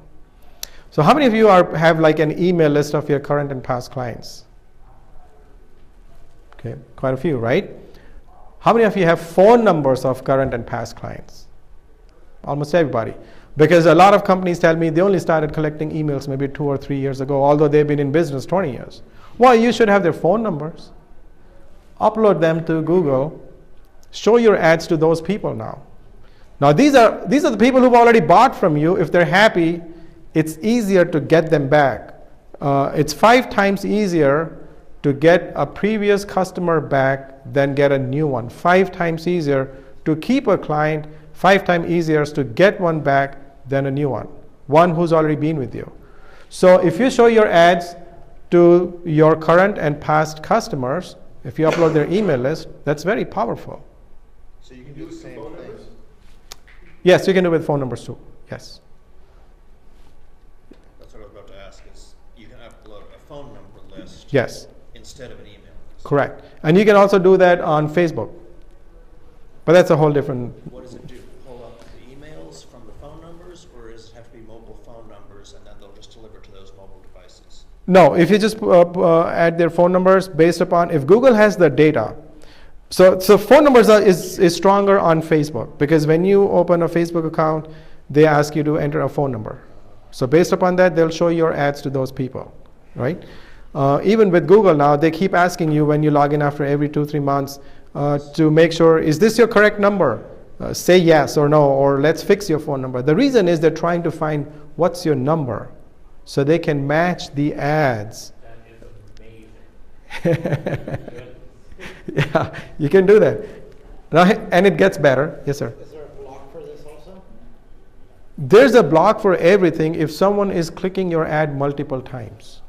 So how many of you have an email list of your current and past clients? Okay, quite a few, right? How many of you have phone numbers of current and past clients? Almost everybody. Because a lot of companies tell me they only started collecting emails maybe 2 or 3 years ago, although they've been in business 20 years. Well, you should have their phone numbers. Upload them to Google. Show your ads to those people now. Now these are the people who've already bought from you. If they're happy, it's easier to get them back. It's 5 times easier to get a previous customer back than get a new one. 5 times easier to keep a client, 5 times easier to get one back than a new one who's already been with you. So if you show your ads to your current and past customers, if you upload their email list, that's very powerful. So you can do the same thing. Yes, you can do it with phone numbers too. Yes. That's what I was about to ask, is you can upload a phone number list Yes, instead of an email list. correct. And you can also do that on Facebook. But that's a whole different. What does it do? Pull up the emails from the phone numbers, or does it have to be mobile phone numbers and then they'll just deliver to those mobile devices? No, if you just add their phone numbers based upon, if Google has the data. So phone numbers is stronger on Facebook, because when you open a Facebook account, they ask you to enter a phone number. So based upon that, they'll show your ads to those people, right? Even with Google now, they keep asking you when you log in after every 2-3 months to make sure, is this your correct number? Say yes or no, or let's fix your phone number. The reason is they're trying to find what's your number so they can match the ads. That is amazing. Yeah, you can do that. Now, and it gets better. Yes, sir. Is there a block for this also? There's a block for everything if someone is clicking your ad multiple times.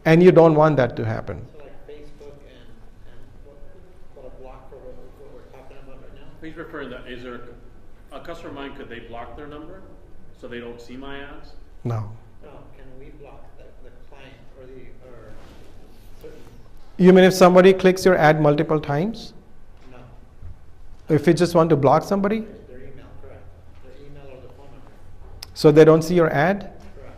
And you don't want that to happen. So like Facebook and what a block for what we're talking about right now? Please refer to that. Is there a customer of mine, could they block their number so they don't see my ads? No. No, can we block the client or certain? You mean if somebody clicks your ad multiple times? No, If you just want to block somebody? their email, correct. Their email or the phone number, So they don't see your ad? correct.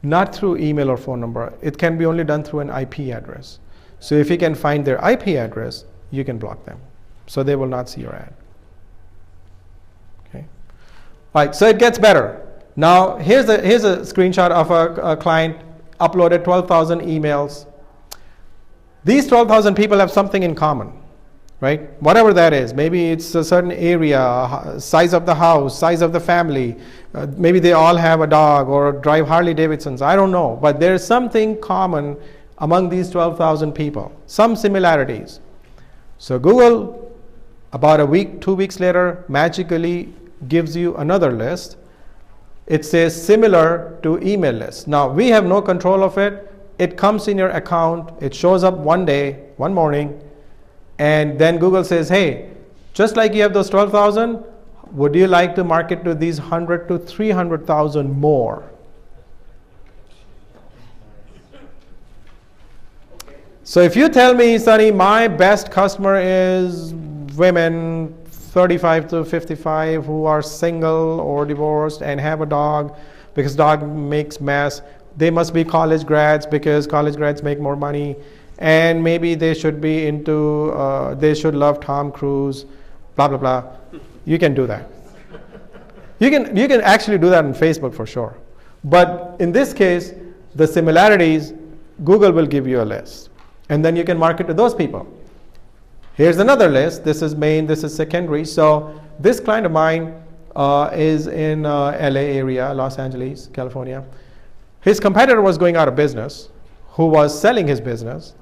Not through email or phone number. It can be only done through an IP address. So if you can find their IP address, you can block them. So they will not see your ad. Okay. All right, so it gets better. Now here's a screenshot of a client uploaded 12,000 emails. These 12,000 people have something in common, right? Whatever that is. Maybe it's a certain area, size of the house, size of the family. Maybe they all have a dog or drive Harley Davidsons. I don't know. But there's something common among these 12,000 people, some similarities. So Google, about a week, 2 weeks later, magically gives you another list. It says similar to email list. Now, we have no control of it. It comes in your account. It shows up one day, one morning. And then Google says, hey, just like you have those 12,000, would you like to market to these 100 to 300,000 more? So if you tell me, Sonny, my best customer is women 35 to 55 who are single or divorced and have a dog because dog makes mess. They must be college grads because college grads make more money. And maybe they should be into, they should love Tom Cruise, blah, blah, blah. You can do that. You can actually do that on Facebook for sure. But in this case, the similarities, Google will give you a list. And then you can market to those people. Here's another list. This is main, this is secondary. So this client of mine is in LA area, Los Angeles, California. His competitor was going out of business, who was selling his business.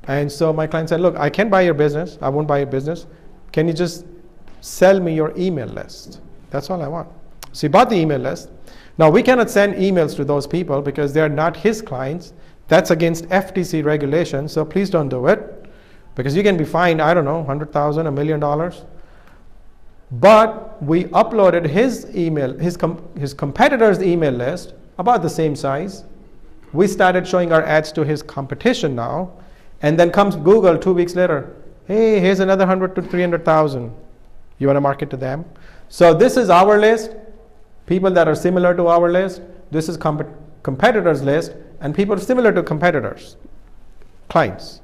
And so my client said, look, I can buy your business. I won't buy your business. Can you just sell me your email list? That's all I want. So he bought the email list. Now we cannot send emails to those people because they're not his clients. That's against FTC regulations. So please don't do it because you can be fined, I don't know, $100,000, $1 million. But we uploaded his email, his competitor's email list, about the same size. We started showing our ads to his competition now. And then comes Google 2 weeks later. Hey, here's another 100 to 300,000. You want to market to them? So this is our list. People that are similar to our list. This is competitors list. And people similar to competitors. Clients.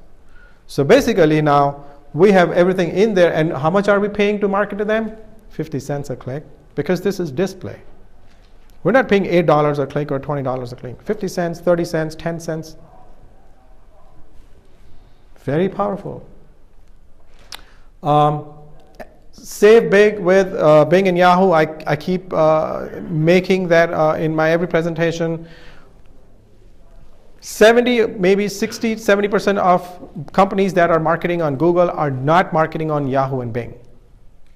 So basically now we have everything in there. And how much are we paying to market to them? 50 cents a click. Because this is display. We're not paying $8 a click or $20 a click. 50 cents, 30 cents, 10 cents. Very powerful. Save big with Bing and Yahoo. I keep making that in my every presentation. 70, maybe 60, 70% of companies that are marketing on Google are not marketing on Yahoo and Bing.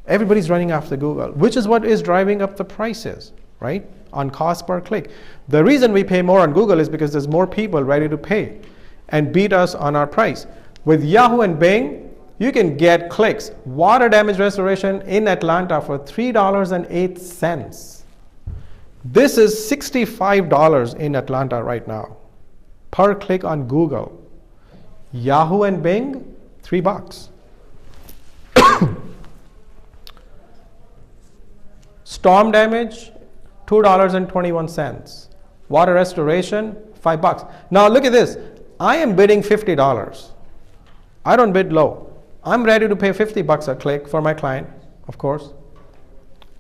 Everybody's running after Google, which is what is driving up the prices, right? On cost per click. The reason we pay more on Google is because there's more people ready to pay and beat us on our price. With Yahoo and Bing, you can get clicks. Water damage restoration in Atlanta for $3.08. This is $65 in Atlanta right now per click on Google. Yahoo and Bing, $3. Storm damage, $2.21. Water restoration, $5. Now look at this. I am bidding $50. I don't bid low. I'm ready to pay $50 a click for my client, of course.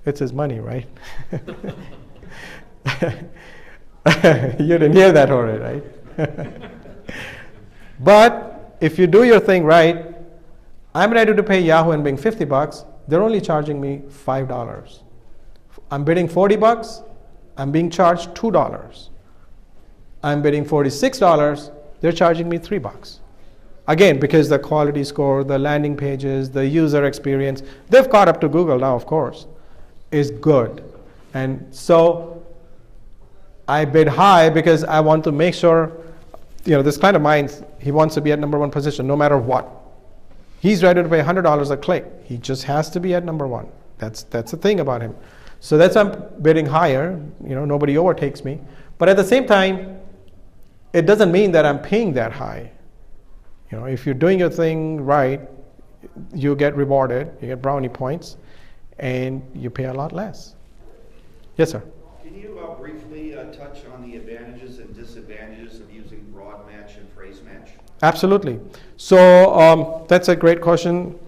It's his money, right? You didn't hear that already, right? But if you do your thing right, I'm ready to pay Yahoo and Bing $50. They're only charging me $5. I'm bidding $40. I'm being charged $2. I'm bidding $46. They're charging me $3. Again, because the quality score, the landing pages, the user experience, they've caught up to Google now, of course, is good. And so I bid high because I want to make sure, this client of mine, he wants to be at number one position no matter what. He's ready to pay $100 a click. He just has to be at number one. That's the thing about him. So that's why I'm bidding higher. Nobody overtakes me. But at the same time, it doesn't mean that I'm paying that high. If you're doing your thing right, you get rewarded, you get brownie points, and you pay a lot less. Yes, sir? Can you briefly touch on the advantages and disadvantages of using broad match and phrase match? Absolutely. So that's a great question.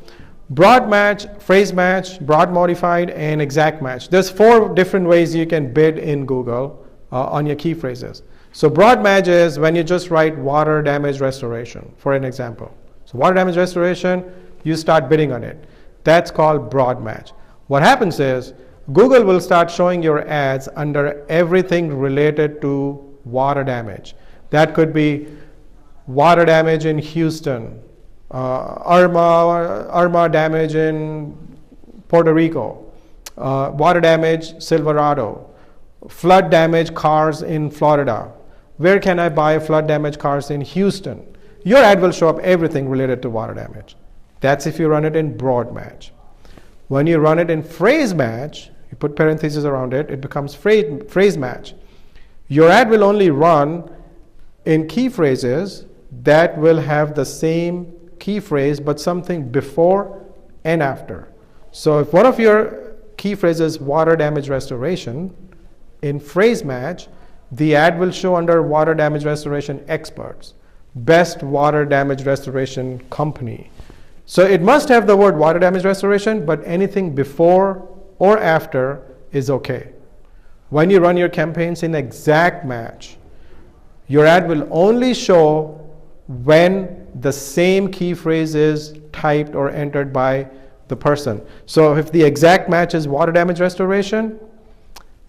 Broad match, phrase match, broad modified, and exact match. There's 4 different ways you can bid in Google on your key phrases. So broad match is when you just write water damage restoration, for an example. So water damage restoration, you start bidding on it. That's called broad match. What happens is Google will start showing your ads under everything related to water damage. That could be water damage in Houston, Irma damage in Puerto Rico, water damage Silverado, flood damage cars in Florida. Where can I buy flood damage cars in Houston? Your ad will show up everything related to water damage. That's if you run it in broad match. When you run it in phrase match, you put parentheses around it, it becomes phrase match. Your ad will only run in key phrases that will have the same key phrase but something before and after. So if one of your key phrases water damage restoration, in phrase match, the ad will show under water damage restoration experts, best water damage restoration company. So it must have the word water damage restoration, but anything before or after is okay. When you run your campaigns in exact match, your ad will only show when the same key phrase is typed or entered by the person. So if the exact match is water damage restoration,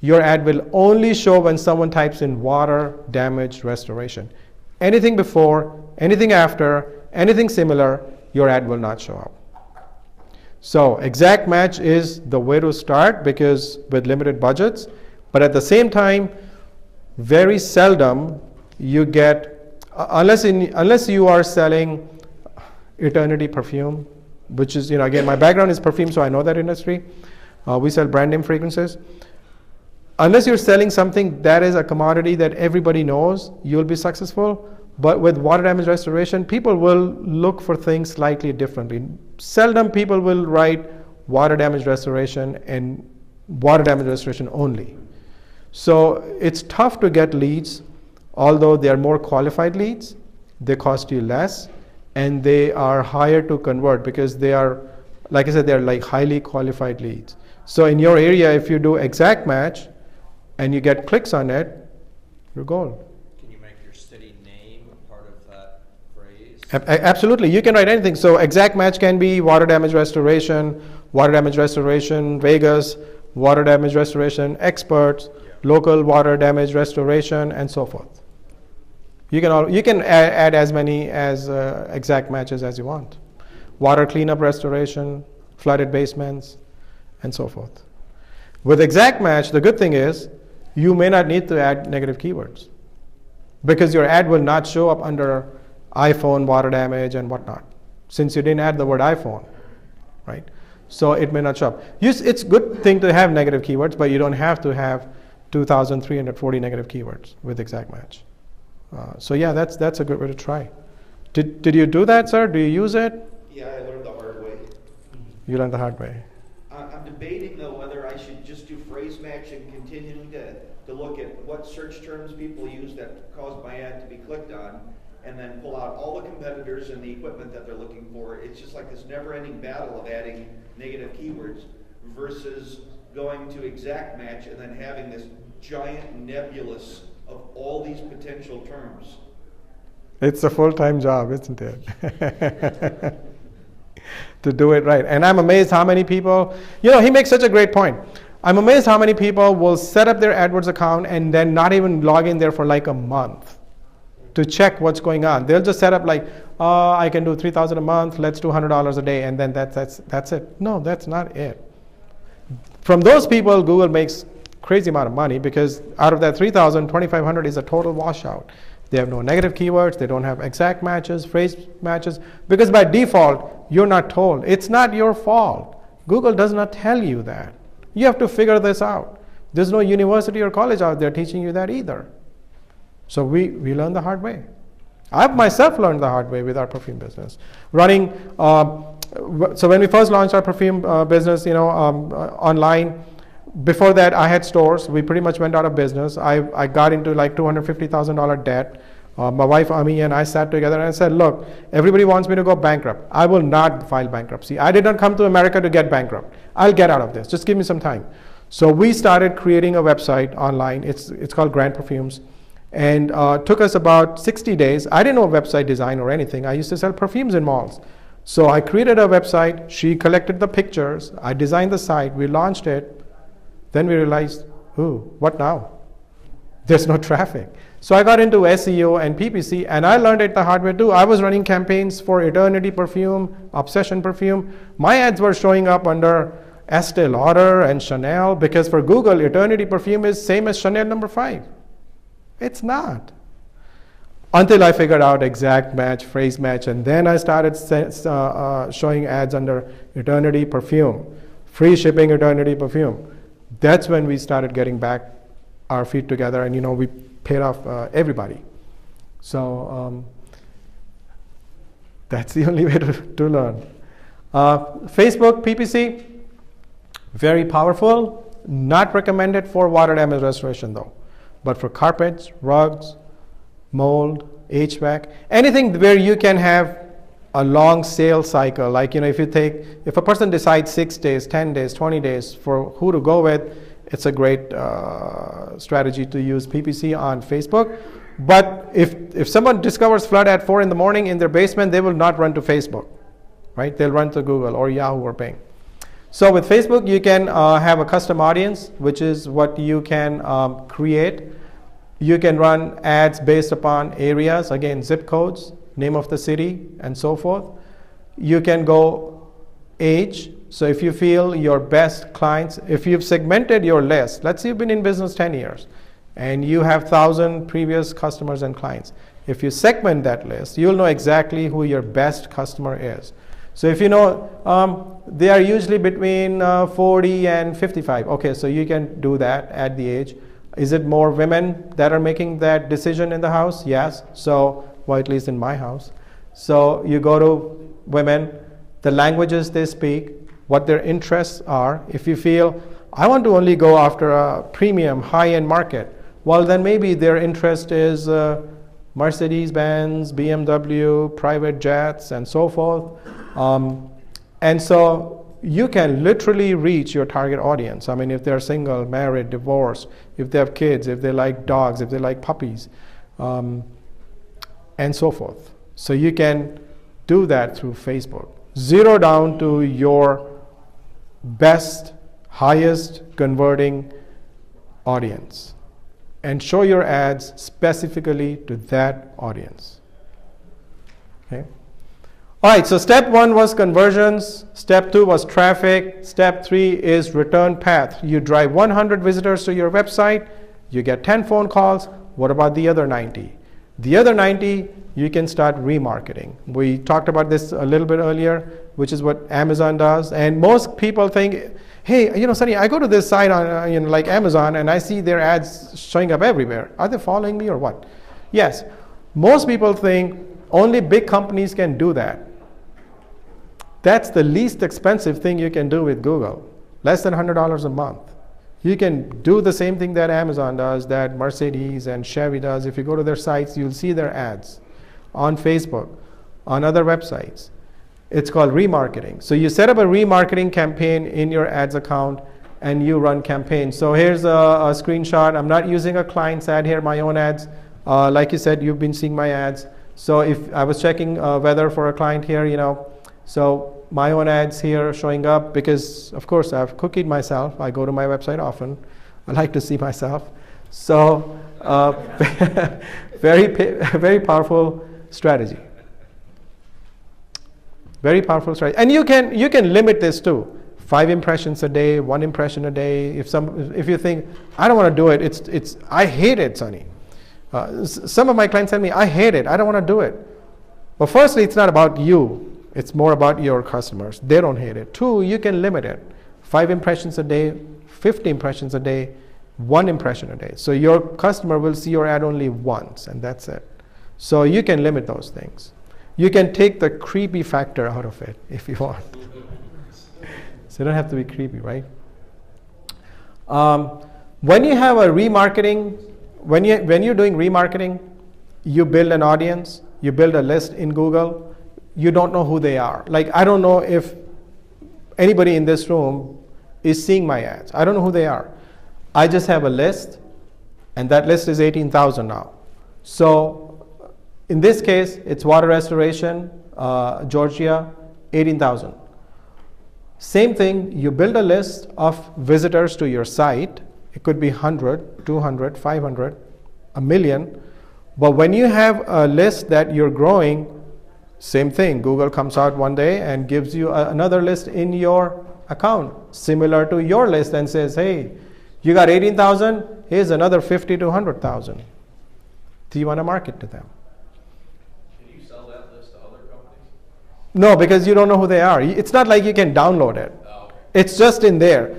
your ad will only show when someone types in water damage restoration. Anything before, anything after, anything similar, your ad will not show up. So exact match is the way to start because with limited budgets, but at the same time, very seldom you get, unless you are selling Eternity perfume, which is, again, my background is perfume, so I know that industry. We sell brand name fragrances. Unless you're selling something that is a commodity that everybody knows, you'll be successful. But with water damage restoration, people will look for things slightly differently. Seldom people will write water damage restoration and water damage restoration only. So it's tough to get leads, although they are more qualified leads. They cost you less, and they are higher to convert because they are, like I said, they're like highly qualified leads. So in your area, if you do exact match, and you get clicks on it, you're gold. Can you make your city name part of that phrase? Absolutely, you can write anything. So exact match can be water damage restoration, Vegas, water damage restoration experts, local water damage restoration, and so forth. You can add as many as exact matches as you want. Water cleanup restoration, flooded basements, and so forth. With exact match, the good thing is you may not need to add negative keywords because your ad will not show up under iPhone water damage and whatnot, since you didn't add the word iPhone, right? So it may not show up. It's a good thing to have negative keywords, but you don't have to have 2,340 negative keywords with exact match. So yeah, that's a good way to try. Did you do that, sir? Do you use it? Yeah, I learned the hard way. You learned the hard way. I'm debating though whether I should just do phrase match and continuing to look at what search terms people use that caused my ad to be clicked on, and then pull out all the competitors and the equipment that they're looking for. It's just like this never-ending battle of adding negative keywords versus going to exact match and then having this giant nebulous of all these potential terms. It's a full-time job, isn't it? To do it right. And I'm amazed how many people, he makes such a great point. I'm amazed how many people will set up their AdWords account and then not even log in there for like a month to check what's going on. They'll just set up like, I can do $3,000 a month, let's do $100 a day, and then that's it. No, that's not it. From those people, Google makes crazy amount of money because out of that 3,000, 2,500 is a total washout. They have no negative keywords, they don't have exact matches, phrase matches, because by default, you're not told. It's not your fault. Google does not tell you that. You have to figure this out. There's no university or college out there teaching you that either. So we learn the hard way. I've myself learned the hard way with our perfume business. Running, so when we first launched our perfume business, online, before that I had stores. We pretty much went out of business. I got into like $250,000 debt. My wife Ami and I sat together and I said, look, everybody wants me to go bankrupt. I will not file bankruptcy. I did not come to America to get bankrupt. I'll get out of this. Just give me some time. So we started creating a website online. It's called Grand Perfumes. And took us about 60 days. I didn't know website design or anything. I used to sell perfumes in malls. So I created a website. She collected the pictures. I designed the site. We launched it. Then we realized, ooh, what now? There's no traffic. So I got into SEO and PPC, and I learned it the hard way too. I was running campaigns for Eternity Perfume, Obsession Perfume. My ads were showing up under Estee Lauder and Chanel because for Google, Eternity Perfume is same as Chanel No. 5. It's not. Until I figured out exact match, phrase match, and then I started showing ads under Eternity Perfume, free shipping Eternity Perfume. That's when we started getting back our feet together, and we paid off everybody. So that's the only way to learn. Facebook, PPC, very powerful. Not recommended for water damage restoration though, but for carpets, rugs, mold, HVAC, anything where you can have a long sales cycle. Like, if a person decides 6 days, 10 days, 20 days for who to go with, it's a great strategy to use PPC on Facebook. But if someone discovers flood at 4 in the morning in their basement, they will not run to Facebook, right? They'll run to Google or Yahoo or Bing. So with Facebook, you can have a custom audience, which is what you can create. You can run ads based upon areas, again, zip codes, name of the city, and so forth. You can go age. So if you feel your best clients, if you've segmented your list, let's say you've been in business 10 years, and you have 1,000 previous customers and clients. If you segment that list, you'll know exactly who your best customer is. So if you know they are usually between 40 and 55, okay, so you can do that at the age. Is it more women that are making that decision in the house? Yes. So, well, at least in my house. So you go to women, the languages they speak, what their interests are. If you feel, I want to only go after a premium, high-end market, well, then maybe their interest is Mercedes-Benz, BMW, private jets, and so forth. And so you can literally reach your target audience. I mean, if they're single, married, divorced, if they have kids, if they like dogs, if they like puppies, and so forth. So you can do that through Facebook. Zero down to your best, highest converting audience and show your ads specifically to that audience. Okay. All right, so step 1 was conversions, step 2 was traffic, step 3 is return path. You drive 100 visitors to your website, you get 10 phone calls. What about the other 90? The other 90, you can start remarketing. We talked about this a little bit earlier, which is what Amazon does. And most people think, hey, Sunny, I go to this site on like Amazon and I see their ads showing up everywhere. Are they following me or what? Yes, most people think only big companies can do that. That's the least expensive thing you can do with Google, less than $100 a month. You can do the same thing that Amazon does, that Mercedes and Chevy does. If you go to their sites, you'll see their ads on Facebook, on other websites. It's called remarketing. So you set up a remarketing campaign in your ads account and you run campaigns. So here's a screenshot. I'm not using a client's ad here, my own ads. Like you said, you've been seeing my ads. So if I was checking weather for a client here, so my own ads here showing up because, of course, I've cookied myself. I go to my website often. I like to see myself. So very powerful strategy. Very powerful strategy. And you can limit this too. 5 impressions a day, 1 impression a day. If you think, I don't want to do it, I hate it, Sunny. Some of my clients tell me, I hate it, I don't want to do it. Well, firstly, it's not about you. It's more about your customers. They don't hate it. 2, you can limit it. 5 impressions a day, 50 impressions a day, 1 impression a day. So your customer will see your ad only once, and that's it. So you can limit those things. You can take the creepy factor out of it if you want. So you don't have to be creepy, right? When you have a remarketing, when you're doing remarketing, you build an audience, you build a list in Google. You don't know who they are. Like, I don't know if anybody in this room is seeing my ads. I don't know who they are. I just have a list, and that list is 18,000 now. So in this case, it's water restoration, Georgia, 18,000. Same thing, you build a list of visitors to your site. It could be 100, 200, 500, a million. But when you have a list that you're growing, same thing, Google comes out one day and gives you another list in your account, similar to your list, and says, hey, you got 18,000, here's another 50 to 100,000. Do you want to market to them? Can you sell that list to other companies? No, because you don't know who they are. It's not like you can download it. Oh, okay. It's just in there.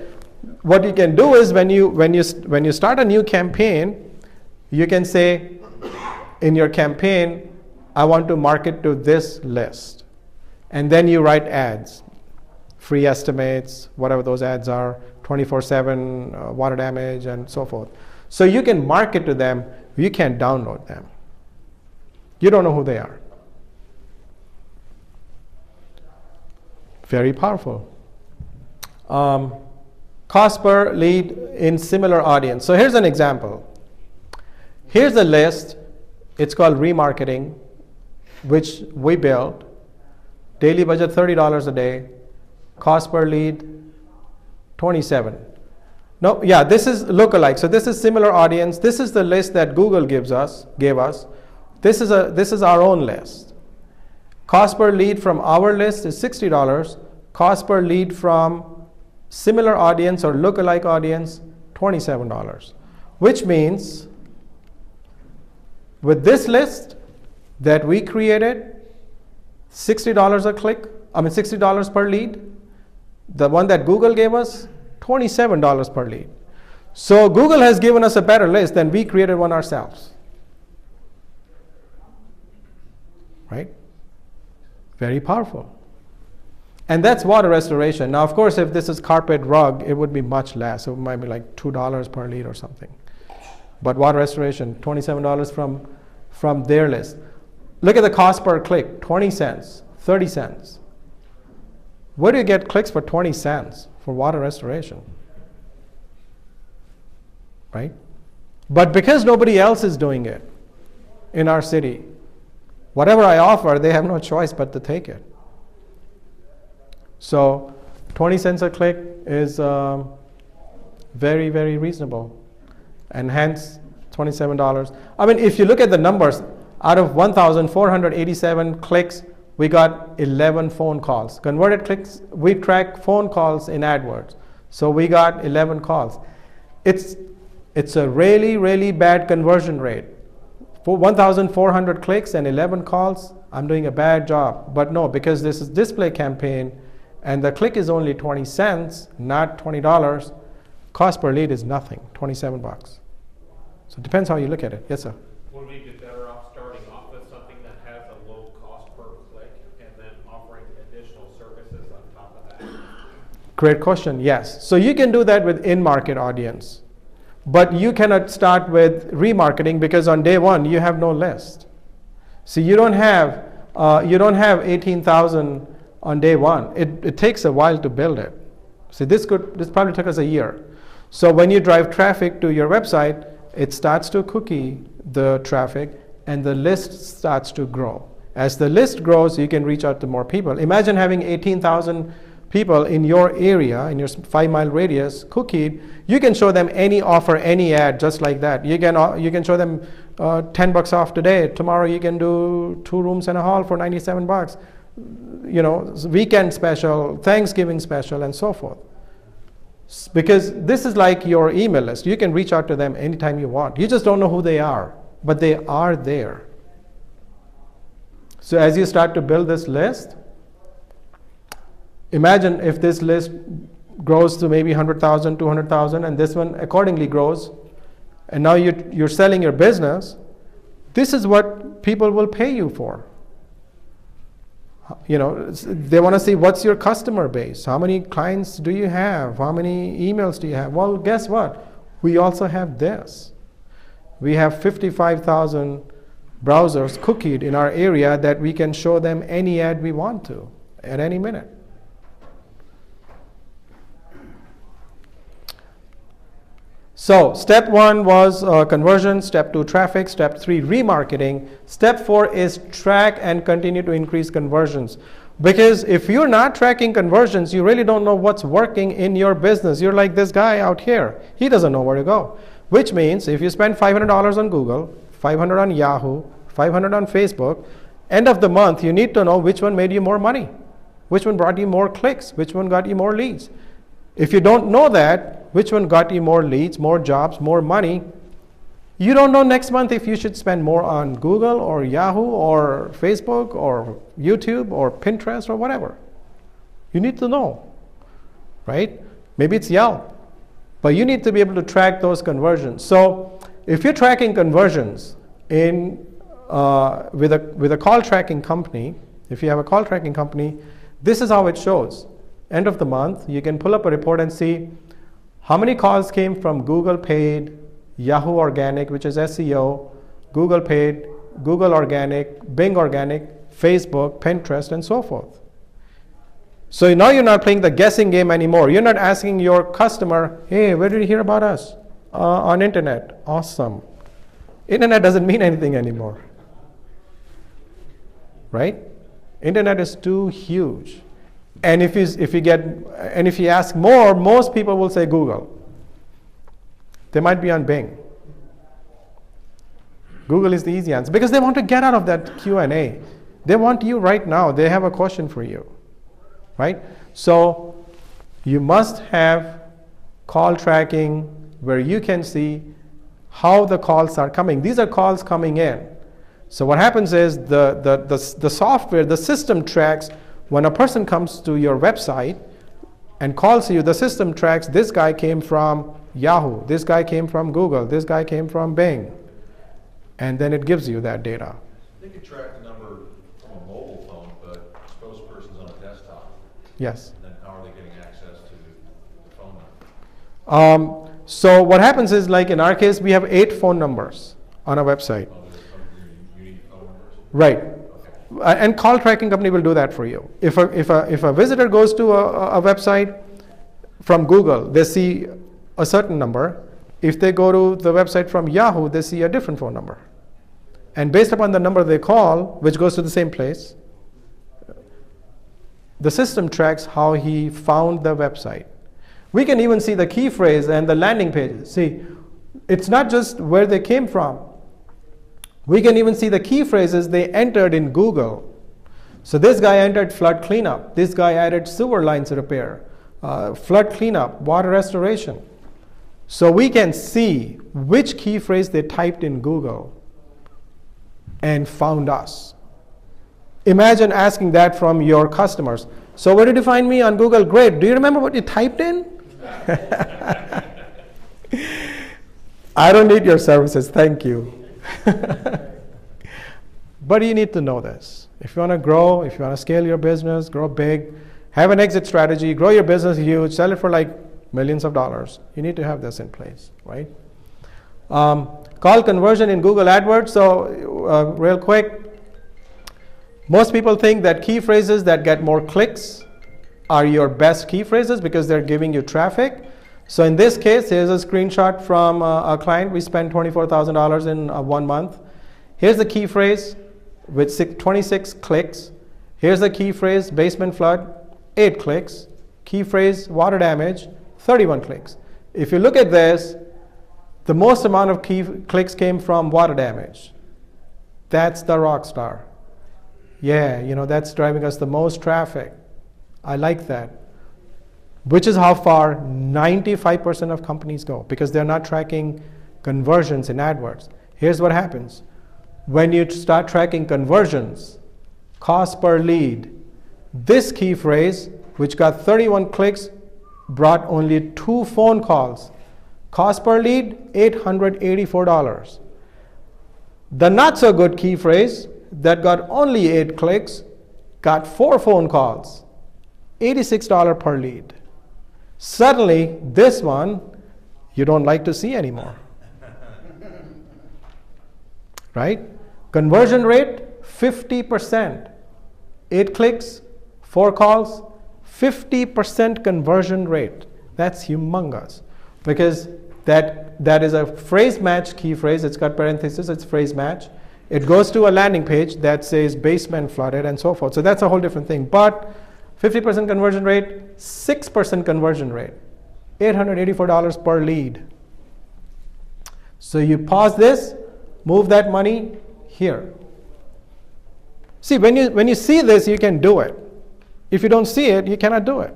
What you can do is when you start a new campaign, you can say in your campaign, I want to market to this list. And then you write ads, free estimates, whatever those ads are, 24/7 water damage and so forth. So you can market to them, you can't download them. You don't know who they are. Very powerful. Cost per lead in similar audience. So here's an example. Here's a list. It's called remarketing, which we built. Daily budget $30 a day. Cost per lead 27. No, yeah, this is lookalike. So this is similar audience. This is the list that Google gave us. This is our own list. Cost per lead from our list is $60. Cost per lead from similar audience or lookalike audience, $27. Which means with this list that we created, $60 a click, $60 per lead. The one that Google gave us, $27 per lead. So Google has given us a better list than we created one ourselves. Right? Very powerful. And that's water restoration. Now, of course, if this is carpet rug, it would be much less. It might be like $2 per lead or something. But water restoration, $27 from their list. Look at the cost per click, 20 cents, 30 cents. Where do you get clicks for 20 cents for water restoration? Right? But because nobody else is doing it in our city, whatever I offer, they have no choice but to take it. So 20 cents a click is very, very reasonable. And hence, $27. I mean, if you look at the numbers, out of 1,487 clicks, we got 11 phone calls. Converted clicks, we track phone calls in AdWords. So we got 11 calls. It's a really, really bad conversion rate. For 1,400 clicks and 11 calls, I'm doing a bad job. But no, because this is display campaign and the click is only 20 cents, not $20, cost per lead is nothing, 27 bucks. So it depends how you look at it. Yes, sir? Would we be better off starting off with something that has a low cost per click and then offering additional services on top of that? Great question, yes. So you can do that with in-market audience. But you cannot start with remarketing because on day one you have no list. So you don't have 18,000 on day one. It takes a while to build it. So this probably took us a year. So when you drive traffic to your website, it starts to cookie the traffic and the list starts to grow. As the list grows, you can reach out to more people. Imagine having 18,000 people in your area, in your 5-mile radius, cookied. You can show them any offer, any ad, just like that. You can show them 10 bucks off today. Tomorrow you can do 2 rooms and a hall for 97 bucks. You know, weekend special, Thanksgiving special, and so forth. Because this is like your email list. You can reach out to them anytime you want. You just don't know who they are, but they are there. So as you start to build this list, imagine if this list grows to maybe 100,000, 200,000, and this one accordingly grows, and now you're selling your business. This is what people will pay you for. You know, they want to see what's your customer base. How many clients do you have? How many emails do you have? Well, guess what? We also have this. We have 55,000 browsers cookied in our area that we can show them any ad we want to at any minute. So step 1 was conversion, step 2 traffic, step 3 remarketing, step 4 is track and continue to increase conversions. Because if you're not tracking conversions, you really don't know what's working in your business. You're like this guy out here. He doesn't know where to go. Which means if you spend $500 on Google, $500 on Yahoo, $500 on Facebook, end of the month you need to know which one made you more money, which one brought you more clicks, which one got you more leads. If you don't know that, which one got you more leads, more jobs, more money, you don't know next month if you should spend more on Google or Yahoo or Facebook or YouTube or Pinterest or whatever. You need to know, right? Maybe it's Yelp, but you need to be able to track those conversions. So if you're tracking conversions with a call tracking company, if you have a call tracking company, this is how it shows. End of the month, you can pull up a report and see how many calls came from Google paid, Yahoo organic, which is SEO, Google paid, Google organic, Bing organic, Facebook, Pinterest, and so forth. So now you're not playing the guessing game anymore. You're not asking your customer, hey, where did you hear about us? On internet. Awesome. Internet doesn't mean anything anymore. Right? Internet is too huge. And if you ask more, most people will say Google. They might be on Bing. Google is the easy answer because they want to get out of that Q&A. They want you right now. They have a question for you, right? So you must have call tracking where you can see how the calls are coming. These are calls coming in. So what happens is the software, the system tracks. When a person comes to your website and calls you, the system tracks this guy came from Yahoo, this guy came from Google, this guy came from Bing. And then it gives you that data. They could track the number from a mobile phone, but suppose a person's on a desktop. Yes. Then how are they getting access to the phone number? So what happens is, like in our case, we have 8 phone numbers on our website. Oh, there's some unique phone numbers? Right. And call tracking company will do that for you. If a visitor goes to a website from Google, they see a certain number. If they go to the website from Yahoo, they see a different phone number. And based upon the number they call, which goes to the same place, the system tracks how he found the website. We can even see the key phrase and the landing pages. See, it's not just where they came from. We can even see the key phrases they entered in Google. So this guy entered flood cleanup. This guy added sewer lines repair, flood cleanup, water restoration. So we can see which key phrase they typed in Google and found us. Imagine asking that from your customers. So where did you find me on Google? Great. Do you remember what you typed in? I don't need your services. Thank you. But you need to know this. If you want to grow, if you want to scale your business, grow big, have an exit strategy, grow your business huge, sell it for like millions of dollars, you need to have this in place, right? Call conversion in Google AdWords. So real quick, most people think that key phrases that get more clicks are your best key phrases because they're giving you traffic. So in this case, here's a screenshot from a client. We spent $24,000 in 1 month. Here's the key phrase with 26 clicks. Here's the key phrase basement flood, 8 clicks. Key phrase water damage, 31 clicks. If you look at this, the most amount of key clicks came from water damage. That's the rock star. Yeah, that's driving us the most traffic. I like that. Which is how far 95% of companies go, because they're not tracking conversions in AdWords. Here's what happens. When you start tracking conversions, cost per lead, this key phrase, which got 31 clicks, brought only 2 phone calls. Cost per lead, $884. The not so good key phrase that got only 8 clicks got 4 phone calls, $86 per lead. Suddenly, this one you don't like to see anymore. Right? Conversion rate, 50%. 8 clicks, 4 calls, 50% conversion rate. That's humongous. Because that is a phrase match key phrase. It's got parentheses, it's phrase match. It goes to a landing page that says basement flooded and so forth. So that's a whole different thing. But 50% conversion rate, 6% conversion rate, $884 per lead. So you pause this, move that money here. See, when you see this, you can do it. If you don't see it, you cannot do it.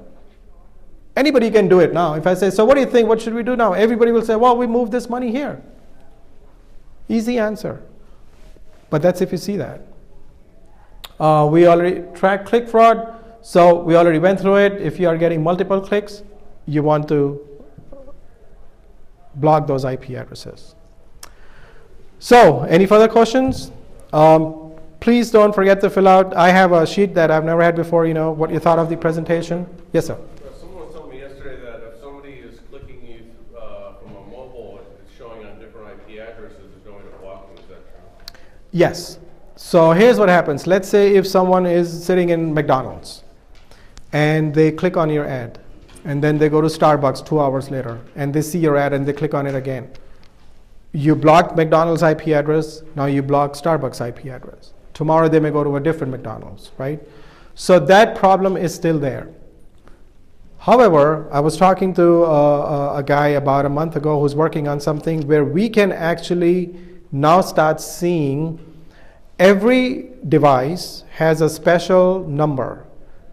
Anybody can do it now. If I say, so what do you think? What should we do now? Everybody will say, well, we move this money here. Easy answer. But that's if you see that. We already tracked click fraud. So we already went through it. If you are getting multiple clicks, you want to block those IP addresses. So any further questions? Please don't forget to fill out. I have a sheet that I've never had before, what you thought of the presentation. Yes, sir. Someone told me yesterday that if somebody is clicking you from a mobile, it's showing on different IP addresses, it's going to block them. Is that true? Yes. So here's what happens. Let's say if someone is sitting in McDonald's and they click on your ad, and then they go to Starbucks 2 hours later and they see your ad and they click on it again. You blocked McDonald's IP address, now you block Starbucks IP address. Tomorrow they may go to a different McDonald's, right? So that problem is still there. However, I was talking to a guy about a month ago who's working on something where we can actually now start seeing every device has a special number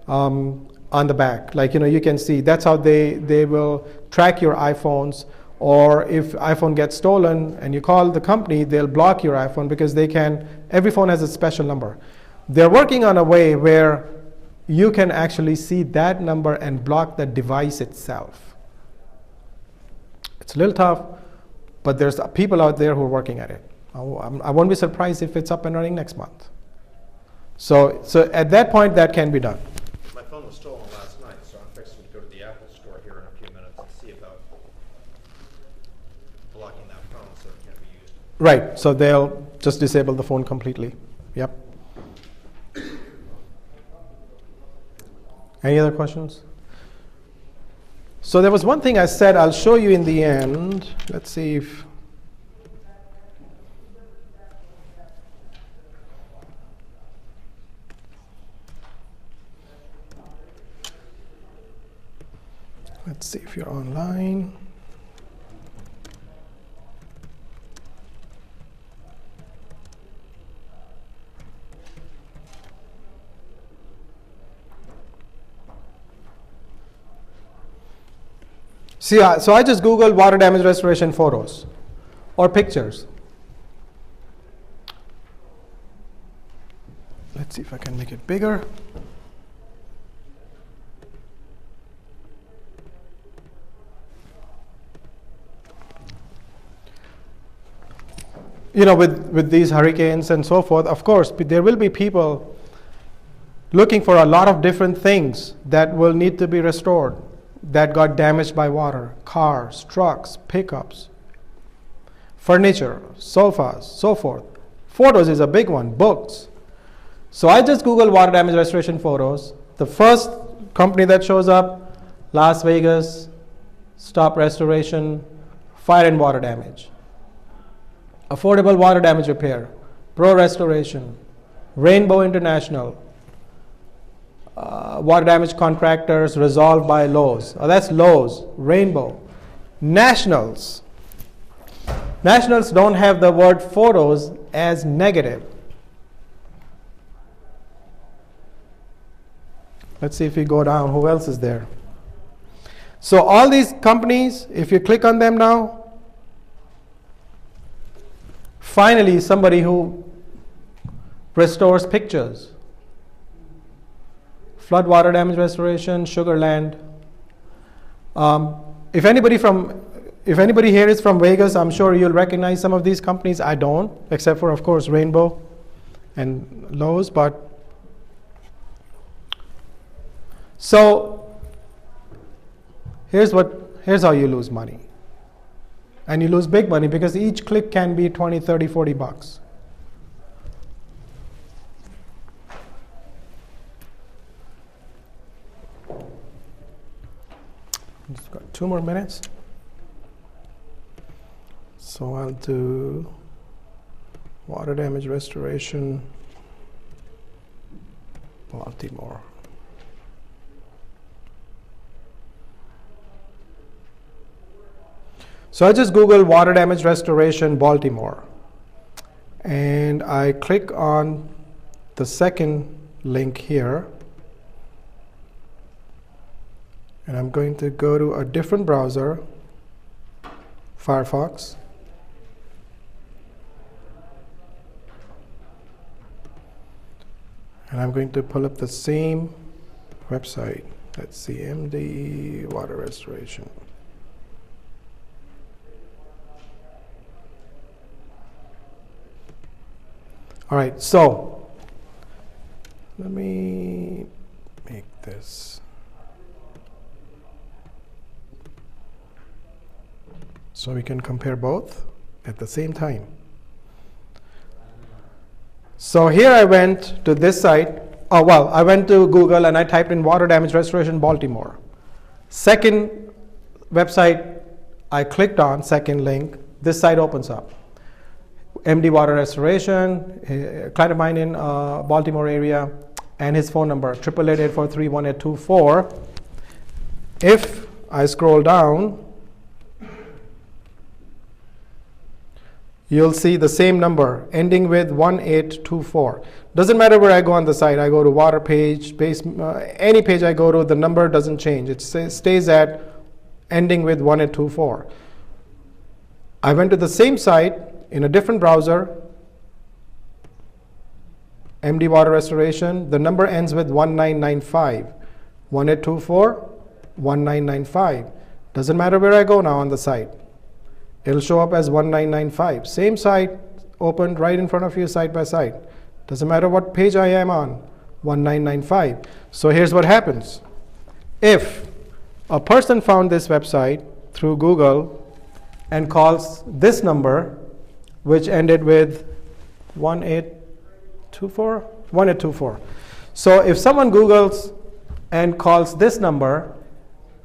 on the back. Like, you can see that's how they will track your iPhones. Or if iPhone gets stolen and you call the company, they'll block your iPhone because every phone has a special number. They're working on a way where you can actually see that number and block the device itself. It's a little tough, but there's people out there who are working at it. I won't be surprised if it's up and running next month. So at that point, that can be done. My phone was stolen last night, so I'm fixing to go to the Apple store here in a few minutes and see about blocking that phone so it can't be used. Right, so they'll just disable the phone completely. Yep. Any other questions? So there was one thing I said I'll show you in the end. Let's see if... Let's see if you're online. See, so I just Googled water damage restoration photos or pictures. Let's see if I can make it bigger. You know, with these hurricanes and so forth, of course, there will be people looking for a lot of different things that will need to be restored, that got damaged by water. Cars, trucks, pickups, furniture, sofas, so forth. Photos is a big one, books. So I just Googled water damage restoration photos. The first company that shows up, Las Vegas, Stop Restoration, Fire and Water Damage. Affordable Water Damage Repair, Pro Restoration, Rainbow International, Water Damage Contractors Resolved by Lowe's. Oh, that's Lowe's, Rainbow. Nationals. Nationals don't have the word photos as negative. Let's see if we go down, who else is there? So all these companies, if you click on them now, finally, somebody who restores pictures. Flood water damage restoration, Sugarland. If anybody here is from Vegas, I'm sure you'll recognize some of these companies. I don't, except for, of course, Rainbow and Lowe's. But so here's how you lose money. And you lose big money because each click can be 20, 30, 40 bucks. Just got 2 more minutes. So I'll do water damage restoration, Baltimore. So I just Googled water damage restoration Baltimore, and I click on the second link here, and I'm going to go to a different browser, Firefox. And I'm going to pull up the same website. Let's see, MD water restoration. All right, so let me make this. So we can compare both at the same time. So here I went to this site. I went to Google and I typed in water damage restoration Baltimore. Second website I clicked on, second link, this site opens up. MD Water Restoration, a client of mine in Baltimore area, and his phone number, 888-843-1824. If I scroll down, you'll see the same number, ending with 1824. Doesn't matter where I go on the site. I go to water page, any page I go to, the number doesn't change. It stays at ending with 1824. I went to the same site, in a different browser, MD Water Restoration, the number ends with 1995. 1824, 1995. Doesn't matter where I go now on the site. It'll show up as 1995. Same site opened right in front of you side by side. Doesn't matter what page I am on, 1995. So here's what happens. If a person found this website through Google and calls this number, which ended with 1824. So if someone Googles and calls this number,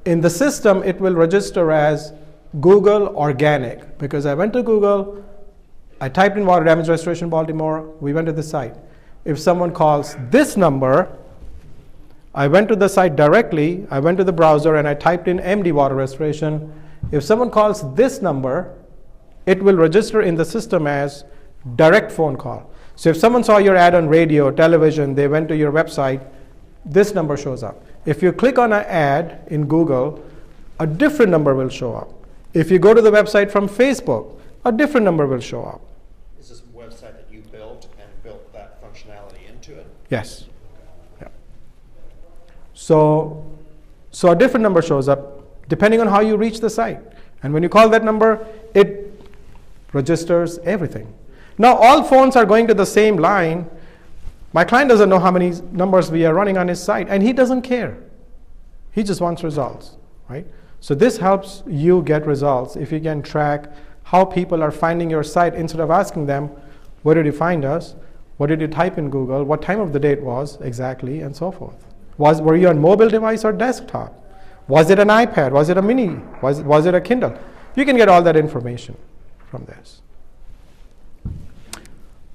in the system it will register as Google Organic, because I went to Google, I typed in water damage restoration Baltimore, we went to the site. If someone calls this number, I went to the site directly, I went to the browser and I typed in MD water restoration. If someone calls this number, it will register in the system as direct phone call. So if someone saw your ad on radio, television, they went to your website, this number shows up. If you click on an ad in Google, a different number will show up. If you go to the website from Facebook, a different number will show up. Is this a website that you built and built that functionality into it? Yes. Yeah. So a different number shows up depending on how you reach the site. And when you call that number, it registers everything. Now all phones are going to the same line. My client doesn't know how many numbers we are running on his site, and he doesn't care. He just wants results, right? So this helps you get results if you can track how people are finding your site instead of asking them, where did you find us? What did you type in Google? What time of the day it was exactly, and so forth. Were you on mobile device or desktop? Was it an iPad? Was it a mini? Was it a Kindle? You can get all that information from this.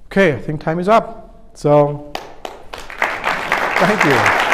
Okay, I think time is up. So, thank you.